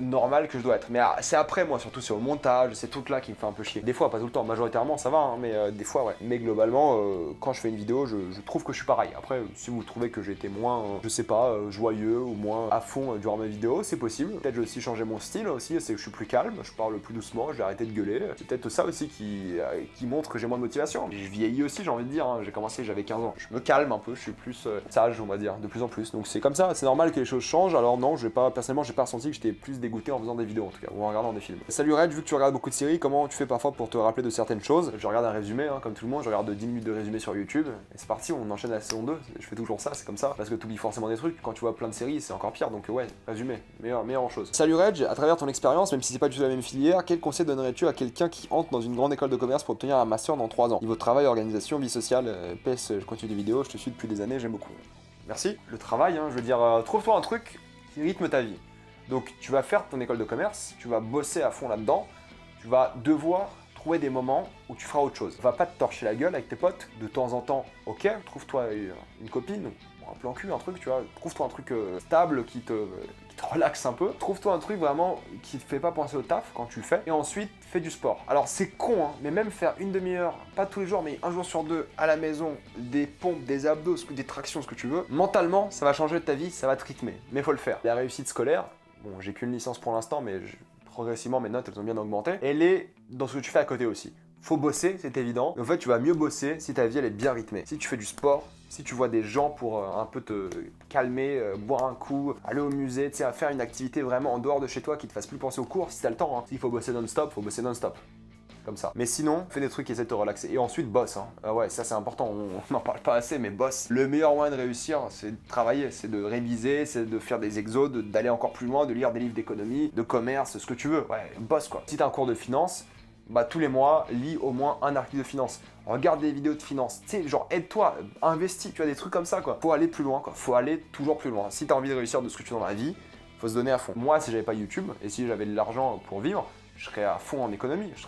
normale que je dois être. Mais c'est après, moi, surtout, c'est au montage, c'est tout là qui me fait un peu chier. Des fois, pas tout le temps, majoritairement, ça va, hein, mais des fois, ouais. Mais globalement, quand je fais une vidéo, je trouve que je suis pareil. Après, si vous trouvez que j'étais moins, je sais pas, joyeux ou moins à fond durant mes vidéos, c'est possible. Peut-être j'ai aussi changé mon style aussi, c'est que je suis plus calme, je parle plus doucement, j'ai arrêté de gueuler. C'est peut-être ça aussi qui montre que j'ai moins de motivation. Je vieillis aussi, j'ai envie de dire, hein. J'ai commencé, j'avais 15 ans. Je me calme un peu, je suis plus sage, on va dire, de plus en plus. Donc c'est comme ça, c'est normal que les choses changent. Alors non, personnellement, j'ai pas ressenti que j'étais plus dégoûté en faisant des vidéos en tout cas, ou en regardant des films. Salut Red, vu que tu regardes beaucoup de séries, comment tu fais parfois pour te rappeler de certaines choses? Je regarde un résumé, hein, comme tout le monde, je regarde 10 minutes de résumé sur YouTube, et c'est parti, on enchaîne la saison 2. Je fais toujours ça, c'est comme ça, parce que tu oublies forcément des trucs. Quand tu vois plein de séries, c'est encore pire, donc ouais, résumé, meilleure chose. Salut Reg, à travers ton expérience, même si c'est pas du tout la même filière, quel conseil donnerais-tu à quelqu'un qui entre dans une grande école de commerce pour obtenir un master dans 3 ans? Niveau travail, organisation, vie sociale, PS, je continue des vidéos, je te suis depuis des années, j'aime beaucoup. Merci. Le travail, hein, je veux dire, trouve-toi un truc qui rythme ta vie. Donc tu vas faire ton école de commerce, tu vas bosser à fond là-dedans, tu vas devoir trouver des moments où tu feras autre chose. Va pas te torcher la gueule avec tes potes, de temps en temps, ok, trouve-toi une copine, un plan cul, un truc, tu vois, trouve-toi un truc stable qui te relaxe un peu, trouve-toi un truc vraiment qui te fait pas penser au taf quand tu le fais, et ensuite fais du sport. Alors c'est con, hein, mais même faire une demi-heure, pas tous les jours, mais un jour sur deux, à la maison, des pompes, des abdos, des tractions, ce que tu veux, mentalement, ça va changer ta vie, ça va te rythmer, mais faut le faire. La réussite scolaire, bon, j'ai qu'une licence pour l'instant, mais progressivement mes notes elles ont bien augmenté, elle est dans ce que tu fais à côté aussi. Faut bosser, c'est évident. Mais en fait, tu vas mieux bosser si ta vie elle est bien rythmée. Si tu fais du sport, si tu vois des gens pour un peu te calmer, boire un coup, aller au musée, tu sais, à faire une activité vraiment en dehors de chez toi qui te fasse plus penser aux cours, si t'as le temps. Hein. S'il faut bosser non-stop, faut bosser non-stop. Comme ça. Mais sinon, fais des trucs qui essaient de te relaxer. Et ensuite, bosse. Hein. Ouais, ça c'est important, on n'en parle pas assez, mais bosse. Le meilleur moyen de réussir, c'est de travailler, c'est de réviser, c'est de faire des exos, d'aller encore plus loin, de lire des livres d'économie, de commerce, ce que tu veux. Ouais, bosse quoi. Si t'as un cours de finance, bah tous les mois, lis au moins un article de finance. Regarde des vidéos de finance. Tu sais, genre aide-toi, investis, tu vois, des trucs comme ça quoi. Faut aller plus loin quoi. Faut aller toujours plus loin. Si t'as envie de réussir de ce que tu veux dans la vie, faut se donner à fond. Moi, si j'avais pas YouTube et si j'avais de l'argent pour vivre, je serais à fond en économie, je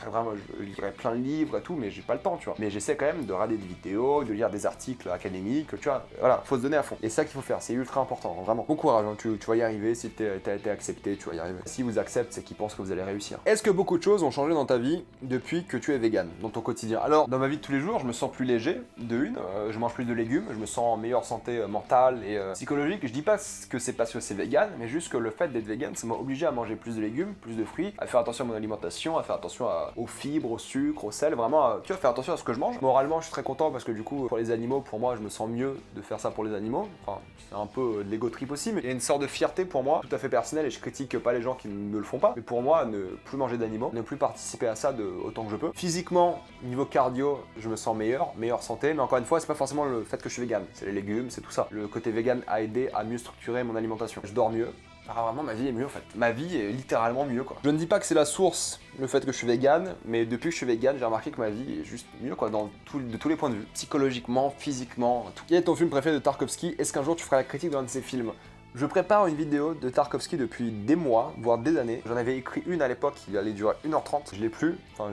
lirais plein de livres et tout, mais j'ai pas le temps, tu vois. Mais j'essaie quand même de regarder des vidéos, de lire des articles académiques, tu vois. Voilà, faut se donner à fond. Et c'est ça qu'il faut faire, c'est ultra important, vraiment. Bon courage, hein, tu vas y arriver, si t'as été accepté, tu vas y arriver. Si vous acceptent, c'est qu'ils pensent que vous allez réussir. Est-ce que beaucoup de choses ont changé dans ta vie depuis que tu es vegan, dans ton quotidien? Alors, dans ma vie de tous les jours, je me sens plus léger, je mange plus de légumes, je me sens en meilleure santé mentale et psychologique. Je dis pas que c'est parce que c'est vegan, mais juste que le fait d'être vegan, ça m'a obligé à manger plus de légumes, plus de fruits, à faire attention à mon alimentation, à faire attention aux fibres, au sucre, au sel, vraiment, tu vois, faire attention à ce que je mange. Moralement, je suis très content parce que du coup, pour les animaux, pour moi, je me sens mieux de faire ça pour les animaux. Enfin, c'est un peu de l'ego trip aussi, mais il y a une sorte de fierté pour moi, tout à fait personnelle, et je critique pas les gens qui ne le font pas. Mais pour moi, ne plus manger d'animaux, ne plus participer à ça autant que je peux. Physiquement, niveau cardio, je me sens meilleure santé, mais encore une fois, c'est pas forcément le fait que je suis vegan, c'est les légumes, c'est tout ça. Le côté vegan a aidé à mieux structurer mon alimentation. Je dors mieux. Ah, vraiment, ma vie est mieux en fait. Ma vie est littéralement mieux quoi. Je ne dis pas que c'est la source, le fait que je suis vegan, mais depuis que je suis vegan, j'ai remarqué que ma vie est juste mieux quoi, de tous les points de vue. Psychologiquement, physiquement, tout. Quel est ton film préféré de Tarkovsky? Est-ce qu'un jour tu feras la critique d'un de ses films? Je prépare une vidéo de Tarkovsky depuis des mois, voire des années. J'en avais écrit une à l'époque, il allait durer 1h30. Je l'ai plus, enfin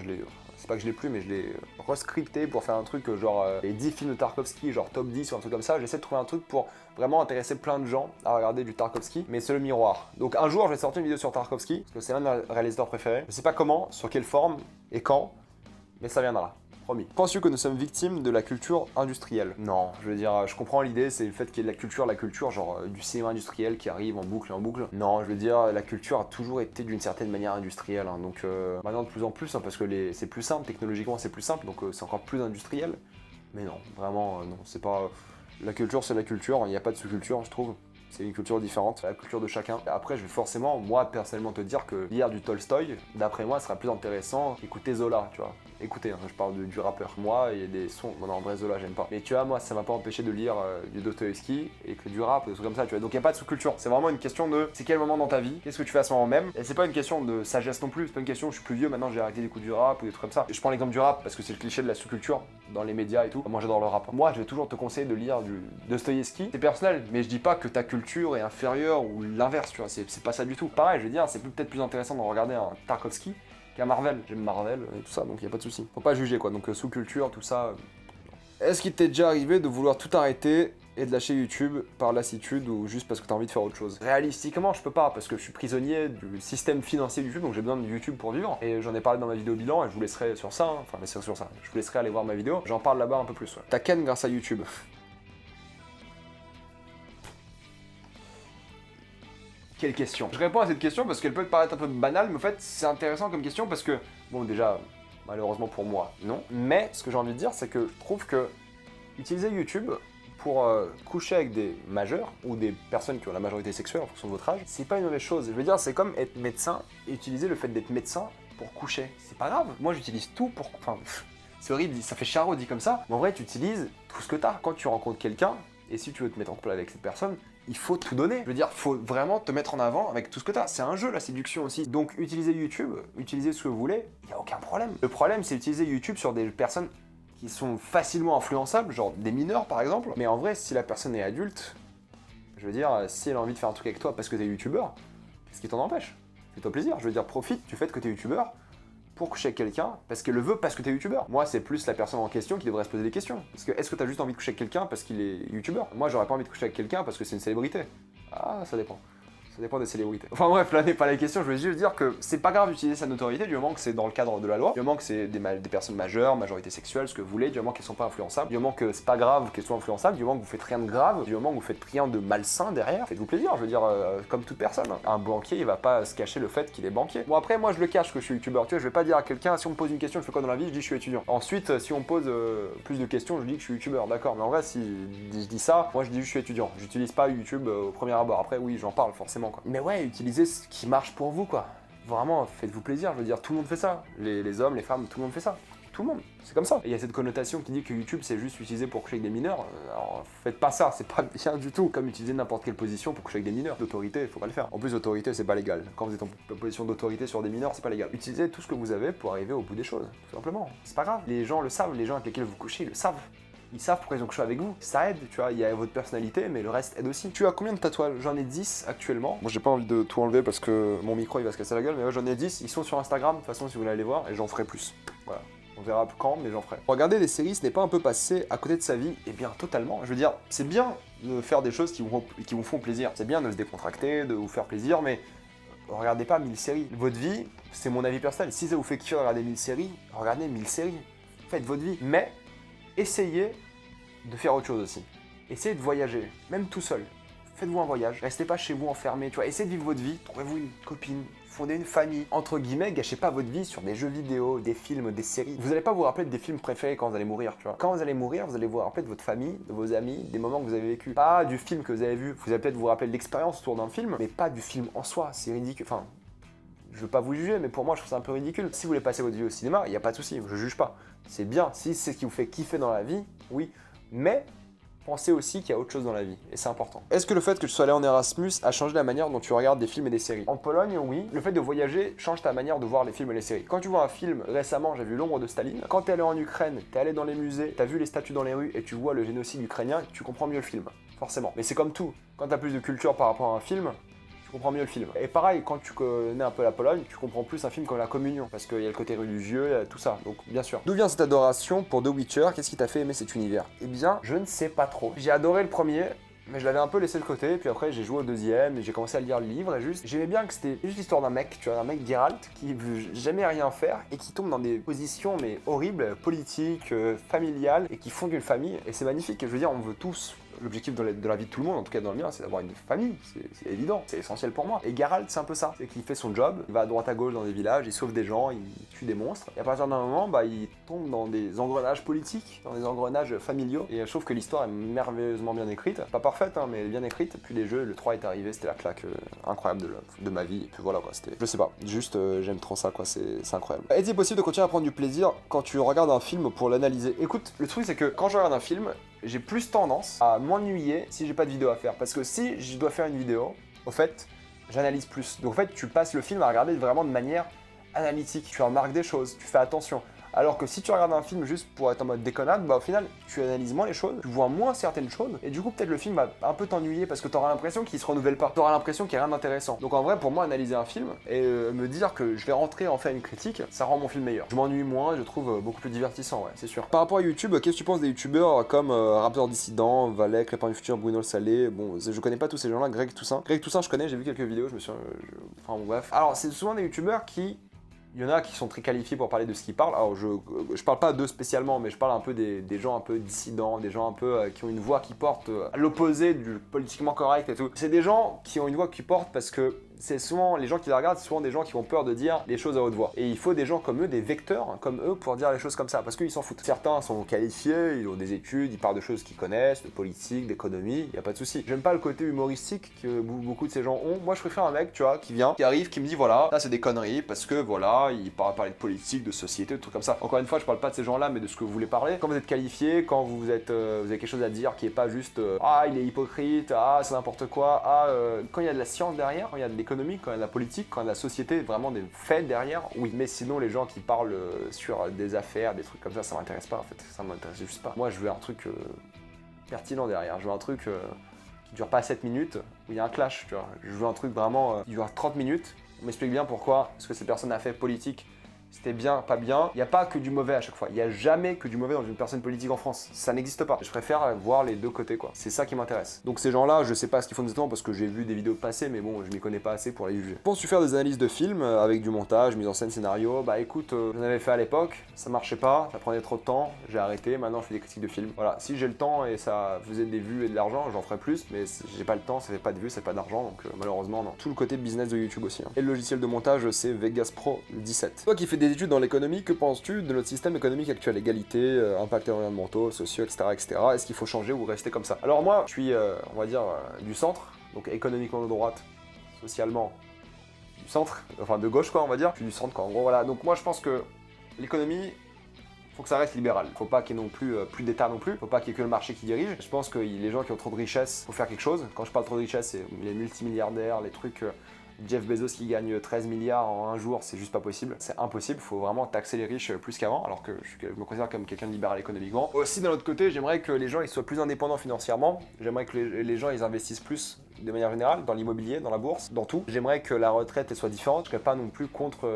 c'est pas que je l'ai plus, mais je l'ai rescripté pour faire un truc genre les 10 films de Tarkovsky, genre top 10 ou un truc comme ça. J'essaie de trouver un truc pour vraiment intéresser plein de gens à regarder du Tarkovsky, mais c'est le miroir. Donc un jour, je vais sortir une vidéo sur Tarkovsky, parce que c'est l'un de mes réalisateurs préférés. Je sais pas comment, sur quelle forme et quand, mais ça viendra. Promis. Penses-tu que nous sommes victimes de la culture industrielle? Non, je veux dire, je comprends l'idée, c'est le fait qu'il y ait de la culture genre du cinéma industriel qui arrive en boucle et en boucle. Non, je veux dire, la culture a toujours été d'une certaine manière industrielle, hein, donc maintenant de plus en plus, hein, parce que c'est plus simple, technologiquement c'est plus simple, donc c'est encore plus industriel. Mais non, vraiment, non, c'est pas... La culture c'est la culture, il n'y a pas de sous-culture, je trouve. C'est une culture différente, la culture de chacun. Après, je vais forcément, moi, personnellement, te dire que lire du Tolstoï, d'après moi, sera plus intéressant qu'écouter Zola, tu vois. Écoutez, hein, je parle du rappeur. Moi, il y a des sons... Bon, non, en vrai, Zola, j'aime pas. Mais tu vois, moi, ça m'a pas empêché de lire du Dostoïevski et que du rap, des trucs comme ça, tu vois. Donc, il n'y a pas de sous-culture. C'est vraiment une question de c'est quel moment dans ta vie, qu'est-ce que tu fais à ce moment même. Et c'est pas une question de sagesse non plus. C'est pas une question, je suis plus vieux, maintenant j'ai arrêté d'écouter du rap ou des trucs comme ça. Je prends l'exemple du rap parce que c'est le cliché de la sous-culture dans les médias et tout. Moi, j'adore le rap. Moi, je vais toujours te conseiller de lire du Dostoïevski. C'est personnel, mais je dis pas que ta culture culture est inférieure ou l'inverse, tu vois, c'est pas ça du tout. Pareil, je veux dire, c'est peut-être plus intéressant de regarder un Tarkovsky qu'un Marvel. J'aime Marvel et tout ça, donc y a pas de souci. Faut pas juger quoi, donc sous-culture, tout ça. Est-ce qu'il t'est déjà arrivé de vouloir tout arrêter et de lâcher YouTube par lassitude ou juste parce que t'as envie de faire autre chose? Réalistiquement, je peux pas parce que je suis prisonnier du système financier de YouTube, donc j'ai besoin de YouTube pour vivre. Et j'en ai parlé dans ma vidéo bilan et je vous laisserai sur ça, hein. Enfin laisserai sur ça. Je vous laisserai aller voir ma vidéo. J'en parle là-bas un peu plus. Ouais. T'as ken grâce à YouTube. Quelle question? Je réponds à cette question parce qu'elle peut paraître un peu banale, mais en fait c'est intéressant comme question parce que, bon déjà, malheureusement pour moi, non. Mais ce que j'ai envie de dire, c'est que je trouve que utiliser YouTube pour coucher avec des majeurs ou des personnes qui ont la majorité sexuelle en fonction de votre âge, c'est pas une mauvaise chose. Je veux dire, c'est comme être médecin et utiliser le fait d'être médecin pour coucher. C'est pas grave. Moi j'utilise tout pour... Enfin, c'est horrible, ça fait charot dit comme ça, mais en vrai tu utilises tout ce que t'as. Quand tu rencontres quelqu'un, et si tu veux te mettre en couple avec cette personne, il faut tout donner. Je veux dire, faut vraiment te mettre en avant avec tout ce que t'as. C'est un jeu, la séduction aussi. Donc, utilisez YouTube, utilisez ce que vous voulez, il n'y a aucun problème. Le problème, c'est utiliser YouTube sur des personnes qui sont facilement influençables, genre des mineurs par exemple. Mais en vrai, si la personne est adulte, je veux dire, si elle a envie de faire un truc avec toi parce que t'es youtubeur, qu'est-ce qui t'en empêche? Fais-toi plaisir. Je veux dire, profite du fait que t'es youtubeur pour coucher avec quelqu'un parce qu'elle le veut, parce que t'es youtubeur. Moi, c'est plus la personne en question qui devrait se poser des questions. Parce que est-ce que t'as juste envie de coucher avec quelqu'un parce qu'il est youtubeur? Moi, j'aurais pas envie de coucher avec quelqu'un parce que c'est une célébrité. Ah, ça dépend. Ça dépend des célébrités. Enfin bref, là n'est pas la question, je veux juste dire que c'est pas grave d'utiliser sa notoriété du moment que c'est dans le cadre de la loi, du moment que c'est des personnes majeures, majorité sexuelle, ce que vous voulez, du moment qu'elles sont pas influençables, du moment que c'est pas grave qu'elles soient influençables, du moment que vous faites rien de grave, du moment que vous faites rien de malsain derrière, faites-vous plaisir, je veux dire, comme toute personne. Un banquier, il va pas se cacher le fait qu'il est banquier. Bon après, moi je le cache que je suis youtubeur, tu vois, je vais pas dire à quelqu'un, si on me pose une question, je fais quoi dans la vie, je dis que je suis étudiant. Ensuite, si on me pose plus de questions, je dis que je suis youtubeur, d'accord, mais en vrai, si je dis ça, moi je dis que je suis étudiant. J'utilise pas YouTube au premier abord, après oui, j'en parle forcément quoi. Mais ouais, utilisez ce qui marche pour vous quoi. Vraiment, faites-vous plaisir, je veux dire, tout le monde fait ça. Les hommes, les femmes, tout le monde fait ça. Tout le monde, c'est comme ça. Et il y a cette connotation qui dit que YouTube c'est juste utilisé pour coucher avec des mineurs. Alors faites pas ça, c'est pas bien du tout. Comme utiliser n'importe quelle position pour coucher avec des mineurs. D'autorité, faut pas le faire. En plus, l'autorité c'est pas légal. Quand vous êtes en position d'autorité sur des mineurs, c'est pas légal. Utilisez tout ce que vous avez pour arriver au bout des choses, tout simplement. C'est pas grave. Les gens le savent, les gens avec lesquels vous couchez, ils le savent. Ils savent pourquoi ils ont couché avec vous. Ça aide, tu vois, il y a votre personnalité, mais le reste aide aussi. Tu as combien de tatouages? J'en ai 10 actuellement. Moi j'ai pas envie de tout enlever parce que mon micro il va se casser la gueule, mais ouais, j'en ai 10. Ils sont sur Instagram, de toute façon si vous voulez aller voir, et j'en ferai plus. Voilà. On verra quand, mais j'en ferai. Regarder des séries, ce n'est pas un peu passé à côté de sa vie? Eh bien, totalement. Je veux dire, c'est bien de faire des choses qui vous font plaisir. C'est bien de se décontracter, de vous faire plaisir, mais regardez pas 1000 séries. Votre vie, c'est mon avis personnel. Si ça vous fait kiffer de regarder 1000 séries, regardez 1000 séries. Faites votre vie. Mais essayez de faire autre chose aussi. Essayez de voyager, même tout seul. Faites-vous un voyage. Restez pas chez vous enfermé, tu vois. Essayez de vivre votre vie. Trouvez-vous une copine. Fondez une famille. Entre guillemets, gâchez pas votre vie sur des jeux vidéo, des films, des séries. Vous allez pas vous rappeler des films préférés quand vous allez mourir, tu vois. Quand vous allez mourir, vous allez vous rappeler de votre famille, de vos amis, des moments que vous avez vécu. Pas du film que vous avez vu. Vous allez peut-être vous rappeler de l'expérience autour d'un film, mais pas du film en soi. C'est ridicule. Enfin, je veux pas vous juger, mais pour moi, je trouve ça un peu ridicule. Si vous voulez passer votre vie au cinéma, il y a pas de souci. Je juge pas. C'est bien. Si c'est ce qui vous fait kiffer dans la vie, oui. Mais pensez aussi qu'il y a autre chose dans la vie, et c'est important. Est-ce que le fait que tu sois allé en Erasmus a changé la manière dont tu regardes des films et des séries? En Pologne, oui. Le fait de voyager change ta manière de voir les films et les séries. Quand tu vois un film, récemment, j'ai vu L'ombre de Staline. Quand t'es allé en Ukraine, t'es allé dans les musées, t'as vu les statues dans les rues, et tu vois le génocide ukrainien, tu comprends mieux le film. Forcément. Mais c'est comme tout. Quand t'as plus de culture par rapport à un film, tu comprends mieux le film. Et pareil, quand tu connais un peu la Pologne, tu comprends plus un film comme La Communion, parce qu'il y a le côté religieux, il y a tout ça, donc bien sûr. D'où vient cette adoration pour The Witcher? Qu'est-ce qui t'a fait aimer cet univers? Eh bien, je ne sais pas trop. J'ai adoré le premier, mais je l'avais un peu laissé de côté, puis après j'ai joué au deuxième, et j'ai commencé à lire le livre, et juste, j'aimais bien que c'était juste l'histoire d'un mec, tu vois, un mec Geralt, qui veut jamais rien faire, et qui tombe dans des positions, mais horribles, politiques, familiales, et qui fonde une famille, et c'est magnifique. Je veux dire, on veut tous... L'objectif de la vie de tout le monde, en tout cas dans le mien, c'est d'avoir une famille, c'est évident, c'est essentiel pour moi. Et Geralt, c'est un peu ça, c'est qu'il fait son job, il va à droite à gauche dans des villages, il sauve des gens, il tue des monstres, et à partir d'un moment, bah, il tombe dans des engrenages politiques, dans des engrenages familiaux, et je trouve que l'histoire est merveilleusement bien écrite, pas parfaite, hein, mais elle est bien écrite, puis les jeux, le 3 est arrivé, c'était la claque incroyable de ma vie, et puis voilà quoi, c'était, je sais pas, juste j'aime trop ça quoi, c'est incroyable. Est-il possible de continuer à prendre du plaisir quand tu regardes un film pour l'analyser? Écoute, le truc c'est que quand je regarde un film, j'ai plus tendance à m'ennuyer si j'ai pas de vidéo à faire. Parce que si je dois faire une vidéo, au fait, j'analyse plus. Donc en fait, tu passes le film à regarder vraiment de manière analytique. Tu remarques des choses, tu fais attention. Alors que si tu regardes un film juste pour être en mode déconnade, bah au final, tu analyses moins les choses, tu vois moins certaines choses, et du coup peut-être le film va un peu t'ennuyer parce que t'auras l'impression qu'il se renouvelle pas, t'auras l'impression qu'il n'y a rien d'intéressant. Donc en vrai, pour moi, analyser un film et me dire que je vais rentrer en faire une critique, ça rend mon film meilleur. Je m'ennuie moins, je trouve beaucoup plus divertissant, ouais, c'est sûr. Par rapport à YouTube, qu'est-ce que tu penses des youtubeurs comme Raptor Dissident, Valek, Crépin du Futur, Bruno Le Salé? Bon, je connais pas tous ces gens-là, Greg Toussaint. Greg Toussaint, je connais, j'ai vu quelques vidéos, je me suis. Enfin bon, bref. Alors, c'est souvent des youtubeurs qui. Il y en a qui sont très qualifiés pour parler de ce qu'ils parlent. Alors, je parle pas d'eux spécialement, mais je parle un peu des gens un peu dissidents, des gens un peu qui ont une voix qui porte à l'opposé du politiquement correct et tout. C'est des gens qui ont une voix qui porte parce que c'est souvent, les gens qui la regardent, c'est souvent des gens qui ont peur de dire les choses à haute voix. Et il faut des gens comme eux, des vecteurs comme eux, pour dire les choses comme ça, parce qu'ils s'en foutent. Certains sont qualifiés, ils ont des études, ils parlent de choses qu'ils connaissent, de politique, d'économie, y a pas de souci. J'aime pas le côté humoristique que beaucoup de ces gens ont. Moi, je préfère un mec, tu vois, qui vient, qui arrive, qui me dit voilà, ça c'est des conneries, parce que voilà, il parler de politique, de société, de trucs comme ça. Encore une fois, je parle pas de ces gens-là, mais de ce que vous voulez parler. Quand vous êtes qualifié, quand vous avez quelque chose à dire qui est pas juste ah il est hypocrite, ah c'est n'importe quoi, ah quand il y a de la science derrière, quand il y a de l'économie, quand il y a de la politique, quand il y a de la société, vraiment des faits derrière, oui. Mais sinon les gens qui parlent sur des affaires, des trucs comme ça m'intéresse pas en fait. Ça m'intéresse juste pas. Moi je veux un truc pertinent derrière. Je veux un truc qui dure pas 7 minutes où il y a un clash, tu vois. Je veux un truc vraiment qui dure 30 minutes. On m'explique bien pourquoi ce que cette personne a fait politique. C'était bien, pas bien. Il n'y a pas que du mauvais à chaque fois. Il n'y a jamais que du mauvais dans une personne politique en France. Ça n'existe pas. Je préfère voir les deux côtés, quoi. C'est ça qui m'intéresse. Donc ces gens-là, je sais pas ce qu'ils font exactement parce que j'ai vu des vidéos passer, mais bon, je m'y connais pas assez pour les juger. Penses-tu faire des analyses de films avec du montage, mise en scène, scénario? Bah écoute, j'en avais fait à l'époque, ça marchait pas, ça prenait trop de temps, j'ai arrêté, maintenant je fais des critiques de films. Voilà, si j'ai le temps et ça faisait des vues et de l'argent, j'en ferais plus, mais j'ai pas le temps, ça fait pas de vues, ça fait pas d'argent, donc malheureusement non. Tout le côté business de YouTube aussi. Hein. Et le logiciel de montage, c'est Vegas Pro 17. Toi qui fais des études dans l'économie, que penses-tu de notre système économique actuel? Égalité, impact environnementaux, sociaux, etc. etc. Est-ce qu'il faut changer ou rester comme ça? Alors moi, je suis, on va dire, du centre, donc économiquement de droite, socialement du centre, enfin de gauche quoi, on va dire. Je suis du centre quoi, en gros, voilà. Donc moi je pense que l'économie, faut que ça reste libéral. Faut pas qu'il y ait non plus plus d'État non plus. Faut pas qu'il y ait que le marché qui dirige. Je pense que les gens qui ont trop de richesse, faut faire quelque chose. Quand je parle trop de richesse, c'est les multimilliardaires, les trucs... Jeff Bezos qui gagne 13 milliards en un jour, c'est juste pas possible. C'est impossible, faut vraiment taxer les riches plus qu'avant, alors que je me considère comme quelqu'un de libéral économiquement. Aussi d'un autre côté, j'aimerais que les gens ils soient plus indépendants financièrement. J'aimerais que les gens ils investissent plus de manière générale dans l'immobilier, dans la bourse, dans tout. J'aimerais que la retraite elle soit différente. Je serais pas non plus contre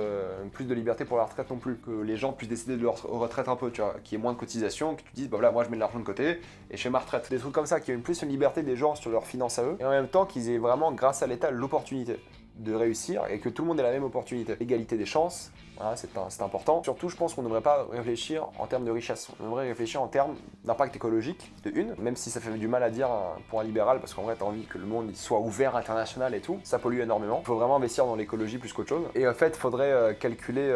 plus de liberté pour la retraite non plus. Que les gens puissent décider de leur retraite un peu, tu vois, qu'il y ait moins de cotisations, que tu dises bah voilà, moi je mets de l'argent de côté et je fais ma retraite. Des trucs comme ça, qui aient plus une liberté des gens sur leurs finances à eux, et en même temps qu'ils aient vraiment, grâce à l'État, l'opportunité de réussir et que tout le monde ait la même opportunité. L'égalité des chances, voilà, c'est important. Surtout, je pense qu'on ne devrait pas réfléchir en termes de richesse. On devrait réfléchir en termes d'impact écologique, de une, même si ça fait du mal à dire pour un libéral, parce qu'en vrai, t'as envie que le monde soit ouvert, international et tout. Ça pollue énormément. Il faut vraiment investir dans l'écologie plus qu'autre chose. Et en fait, il faudrait calculer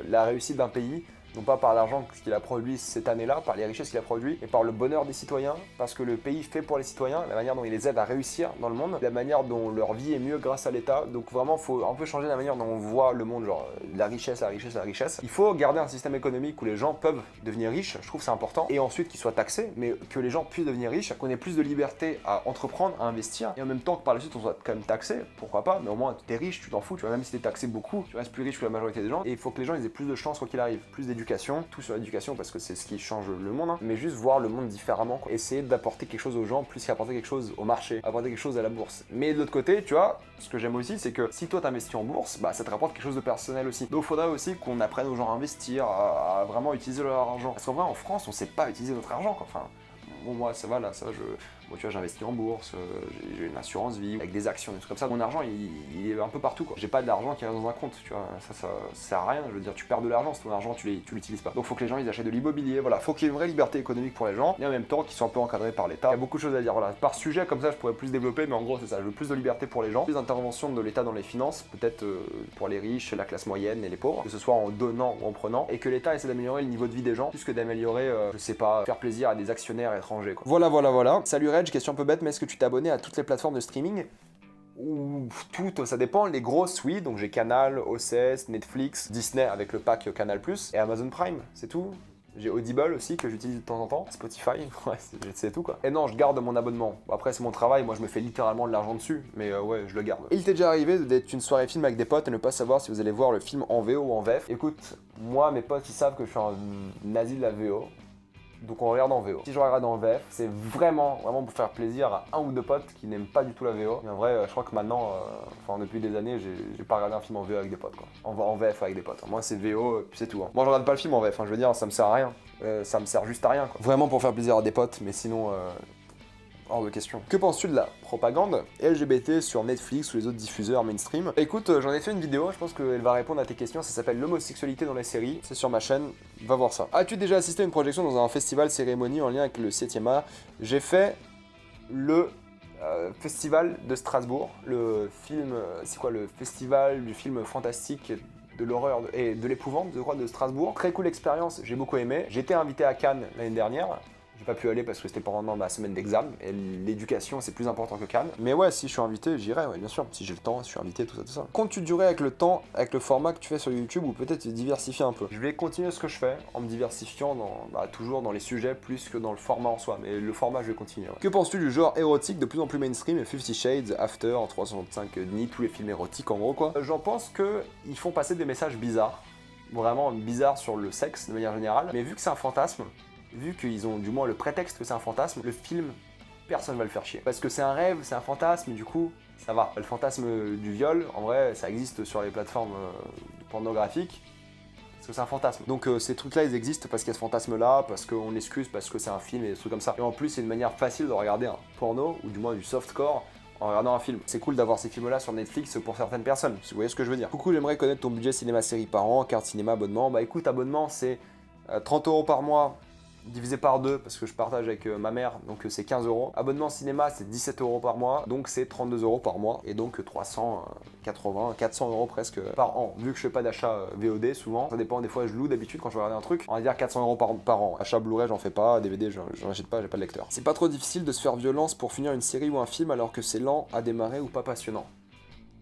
la réussite d'un pays non pas par l'argent qu'il a produit cette année-là, par les richesses qu'il a produit, mais par le bonheur des citoyens, parce que le pays fait pour les citoyens, la manière dont il les aide à réussir dans le monde, la manière dont leur vie est mieux grâce à l'État. Donc vraiment, il faut un peu changer la manière dont on voit le monde, genre la richesse, la richesse, la richesse. Il faut garder un système économique où les gens peuvent devenir riches, je trouve que c'est important, et ensuite qu'ils soient taxés, mais que les gens puissent devenir riches, qu'on ait plus de liberté à entreprendre, à investir, et en même temps que par la suite on soit quand même taxé, pourquoi pas, mais au moins t'es riche, tu t'en fous, tu vois, même si t'es taxé beaucoup, tu restes plus riche que la majorité des gens, et il faut que les gens ils aient plus de chance quoi qu'il arrive, plus d'éducation, tout sur l'éducation parce que c'est ce qui change le monde, hein, mais juste voir le monde différemment, quoi. Essayer d'apporter quelque chose aux gens plus qu'apporter quelque chose au marché, apporter quelque chose à la bourse. Mais de l'autre côté, tu vois, ce que j'aime aussi, c'est que si toi t'investis en bourse, bah ça te rapporte quelque chose de personnel aussi. Donc il faudrait aussi qu'on apprenne aux gens à investir, à vraiment utiliser leur argent. Parce qu'en vrai, en France, on sait pas utiliser notre argent, quoi. Enfin, bon, moi ça va là, ça va, moi tu vois, j'investis en bourse, j'ai une assurance vie, avec des actions, des trucs comme ça. Mon argent, il est un peu partout, quoi. J'ai pas d'argent qui reste dans un compte, tu vois, ça sert à rien. Je veux dire, tu perds de l'argent si ton argent, tu l'utilises pas. Donc faut que les gens, ils achètent de l'immobilier, voilà. Faut qu'il y ait une vraie liberté économique pour les gens, et en même temps qu'ils soient un peu encadrés par l'État. Il y a beaucoup de choses à dire, voilà. Par sujet, comme ça, je pourrais plus développer, mais en gros, c'est ça. Je veux plus de liberté pour les gens, plus d'intervention de l'État dans les finances, peut-être pour les riches, la classe moyenne et les pauvres, que ce soit en donnant ou en prenant, et que l'État essaie d'améliorer le niveau de vie des gens, plus que d'améliorer, je sais pas, faire plaisir à des actionnaires étrangers, quoi. Voilà. Salut Reg, question un peu bête, mais est-ce que tu t'es abonné à toutes les plateformes de streaming? Ou toutes, ça dépend. Les grosses, oui, donc j'ai Canal, OCS, Netflix, Disney avec le pack Canal+, et Amazon Prime, c'est tout. J'ai Audible aussi que j'utilise de temps en temps, Spotify, ouais, c'est tout quoi. Et non, je garde mon abonnement. Bon, après c'est mon travail, moi je me fais littéralement de l'argent dessus, mais ouais, je le garde. Il t'est déjà arrivé d'être une soirée film avec des potes et ne pas savoir si vous allez voir le film en VO ou en VF? Écoute, moi mes potes ils savent que je suis un nazi de la VO. Donc on regarde en VO. Si je regarde en VF, c'est vraiment pour faire plaisir à un ou deux potes qui n'aiment pas du tout la VO. Mais en vrai, je crois que maintenant, depuis des années, j'ai pas regardé un film en VO avec des potes quoi. En VF avec des potes. Moi c'est VO, puis c'est tout. Moi je regarde pas le film en VF, je veux dire, ça me sert à rien. Ça me sert juste à rien quoi. Vraiment pour faire plaisir à des potes, mais sinon... hors de question. Que penses-tu de la propagande LGBT sur Netflix ou les autres diffuseurs mainstream? Écoute, j'en ai fait une vidéo, je pense qu'elle va répondre à tes questions, ça s'appelle l'homosexualité dans les séries, c'est sur ma chaîne, va voir ça. As-tu déjà assisté à une projection dans un festival cérémonie en lien avec le 7e art? J'ai fait le festival de Strasbourg, le film, c'est quoi, le festival du film fantastique de l'horreur et de l'épouvante, je crois, de Strasbourg. Très cool expérience, j'ai beaucoup aimé. J'ai été invité à Cannes l'année dernière. J'ai pas pu aller parce que c'était pendant ma semaine d'examen et l'éducation c'est plus important que Cannes. Mais ouais, si je suis invité, j'irai, ouais, bien sûr. Si j'ai le temps, si je suis invité, tout ça. Comptes-tu durer avec le temps, avec le format que tu fais sur YouTube ou peut-être te diversifier un peu? Je vais continuer ce que je fais en me diversifiant toujours dans les sujets plus que dans le format en soi. Mais le format, je vais continuer. Ouais. Que penses-tu du genre érotique de plus en plus mainstream, 50 Shades, After, 365 Dni, tous les films érotiques en gros quoi? J'en pense que ils font passer des messages bizarres. Vraiment bizarres sur le sexe de manière générale. Mais vu que c'est un fantasme, vu qu'ils ont du moins le prétexte que c'est un fantasme, le film, personne va le faire chier. Parce que c'est un rêve, c'est un fantasme, du coup, ça va. Le fantasme du viol, en vrai, ça existe sur les plateformes pornographiques, parce que c'est un fantasme. Donc ces trucs-là, ils existent parce qu'il y a ce fantasme-là, parce qu'on excuse, parce que c'est un film et des trucs comme ça. Et en plus, c'est une manière facile de regarder un porno, ou du moins du softcore, en regardant un film. C'est cool d'avoir ces films-là sur Netflix pour certaines personnes, si vous voyez ce que je veux dire. Coucou, j'aimerais connaître ton budget cinéma-série par an, carte cinéma, abonnement. Bah écoute, abonnement, c'est 30 € par mois, divisé par 2 parce que je partage avec ma mère, donc c'est 15 €. Abonnement cinéma, c'est 17 € par mois, donc c'est 32 € par mois, et donc 380, 400 € presque par an. Vu que je fais pas d'achat VOD souvent, ça dépend, des fois je loue d'habitude quand je regarde un truc, on va dire 400 € par an. Achat Blu-ray, j'en fais pas, DVD, j'en achète pas, j'ai pas de lecteur. C'est pas trop difficile de se faire violence pour finir une série ou un film alors que c'est lent à démarrer ou pas passionnant?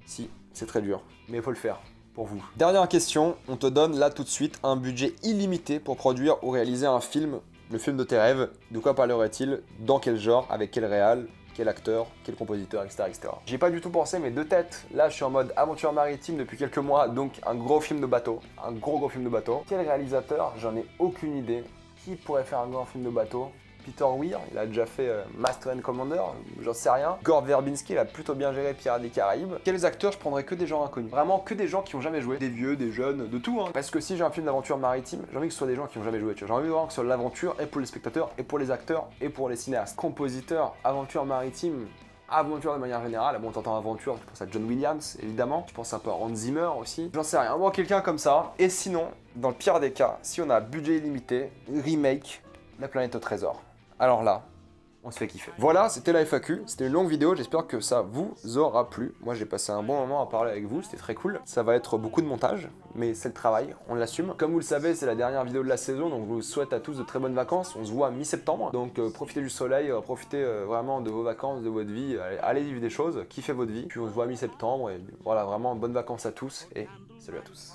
Si, c'est très dur, mais il faut le faire. Pour vous. Dernière question, on te donne là tout de suite un budget illimité pour produire ou réaliser un film, le film de tes rêves. De quoi parlerait-il? Dans quel genre? Avec quel réal? Quel acteur? Quel compositeur? Etc. etc. J'y ai pas du tout pensé, mais de tête, là je suis en mode aventure maritime depuis quelques mois, donc un gros film de bateau. Un gros film de bateau. Quel réalisateur? J'en ai aucune idée. Qui pourrait faire un grand film de bateau? Peter Weir, il a déjà fait Master and Commander, j'en sais rien. Gord Verbinski, il a plutôt bien géré Pirates des Caraïbes. Quels acteurs? Je prendrais que des gens inconnus. Vraiment que des gens qui ont jamais joué. Des vieux, des jeunes, de tout hein. Parce que si j'ai un film d'aventure maritime, j'ai envie que ce soit des gens qui ont jamais joué. J'ai envie vraiment que ce soit l'aventure et pour les spectateurs, et pour les acteurs, et pour les cinéastes. Compositeur, aventure maritime, aventure de manière générale. Bon, t'entends aventure, tu penses à John Williams, évidemment. Tu penses un peu à Hans Zimmer aussi. J'en sais rien. Bon, quelqu'un comme ça. Et sinon, dans le pire des cas, si on a budget illimité, remake La Planète au Trésor. Alors là, on se fait kiffer. Voilà, c'était la FAQ, c'était une longue vidéo, j'espère que ça vous aura plu. Moi j'ai passé un bon moment à parler avec vous, c'était très cool. Ça va être beaucoup de montage, mais c'est le travail, on l'assume. Comme vous le savez, c'est la dernière vidéo de la saison, donc je vous souhaite à tous de très bonnes vacances. On se voit à mi-septembre, donc profitez du soleil, profitez vraiment de vos vacances, de votre vie, allez vivre des choses, kiffez votre vie. Puis on se voit à mi-septembre, et voilà, vraiment bonnes vacances à tous, et salut à tous.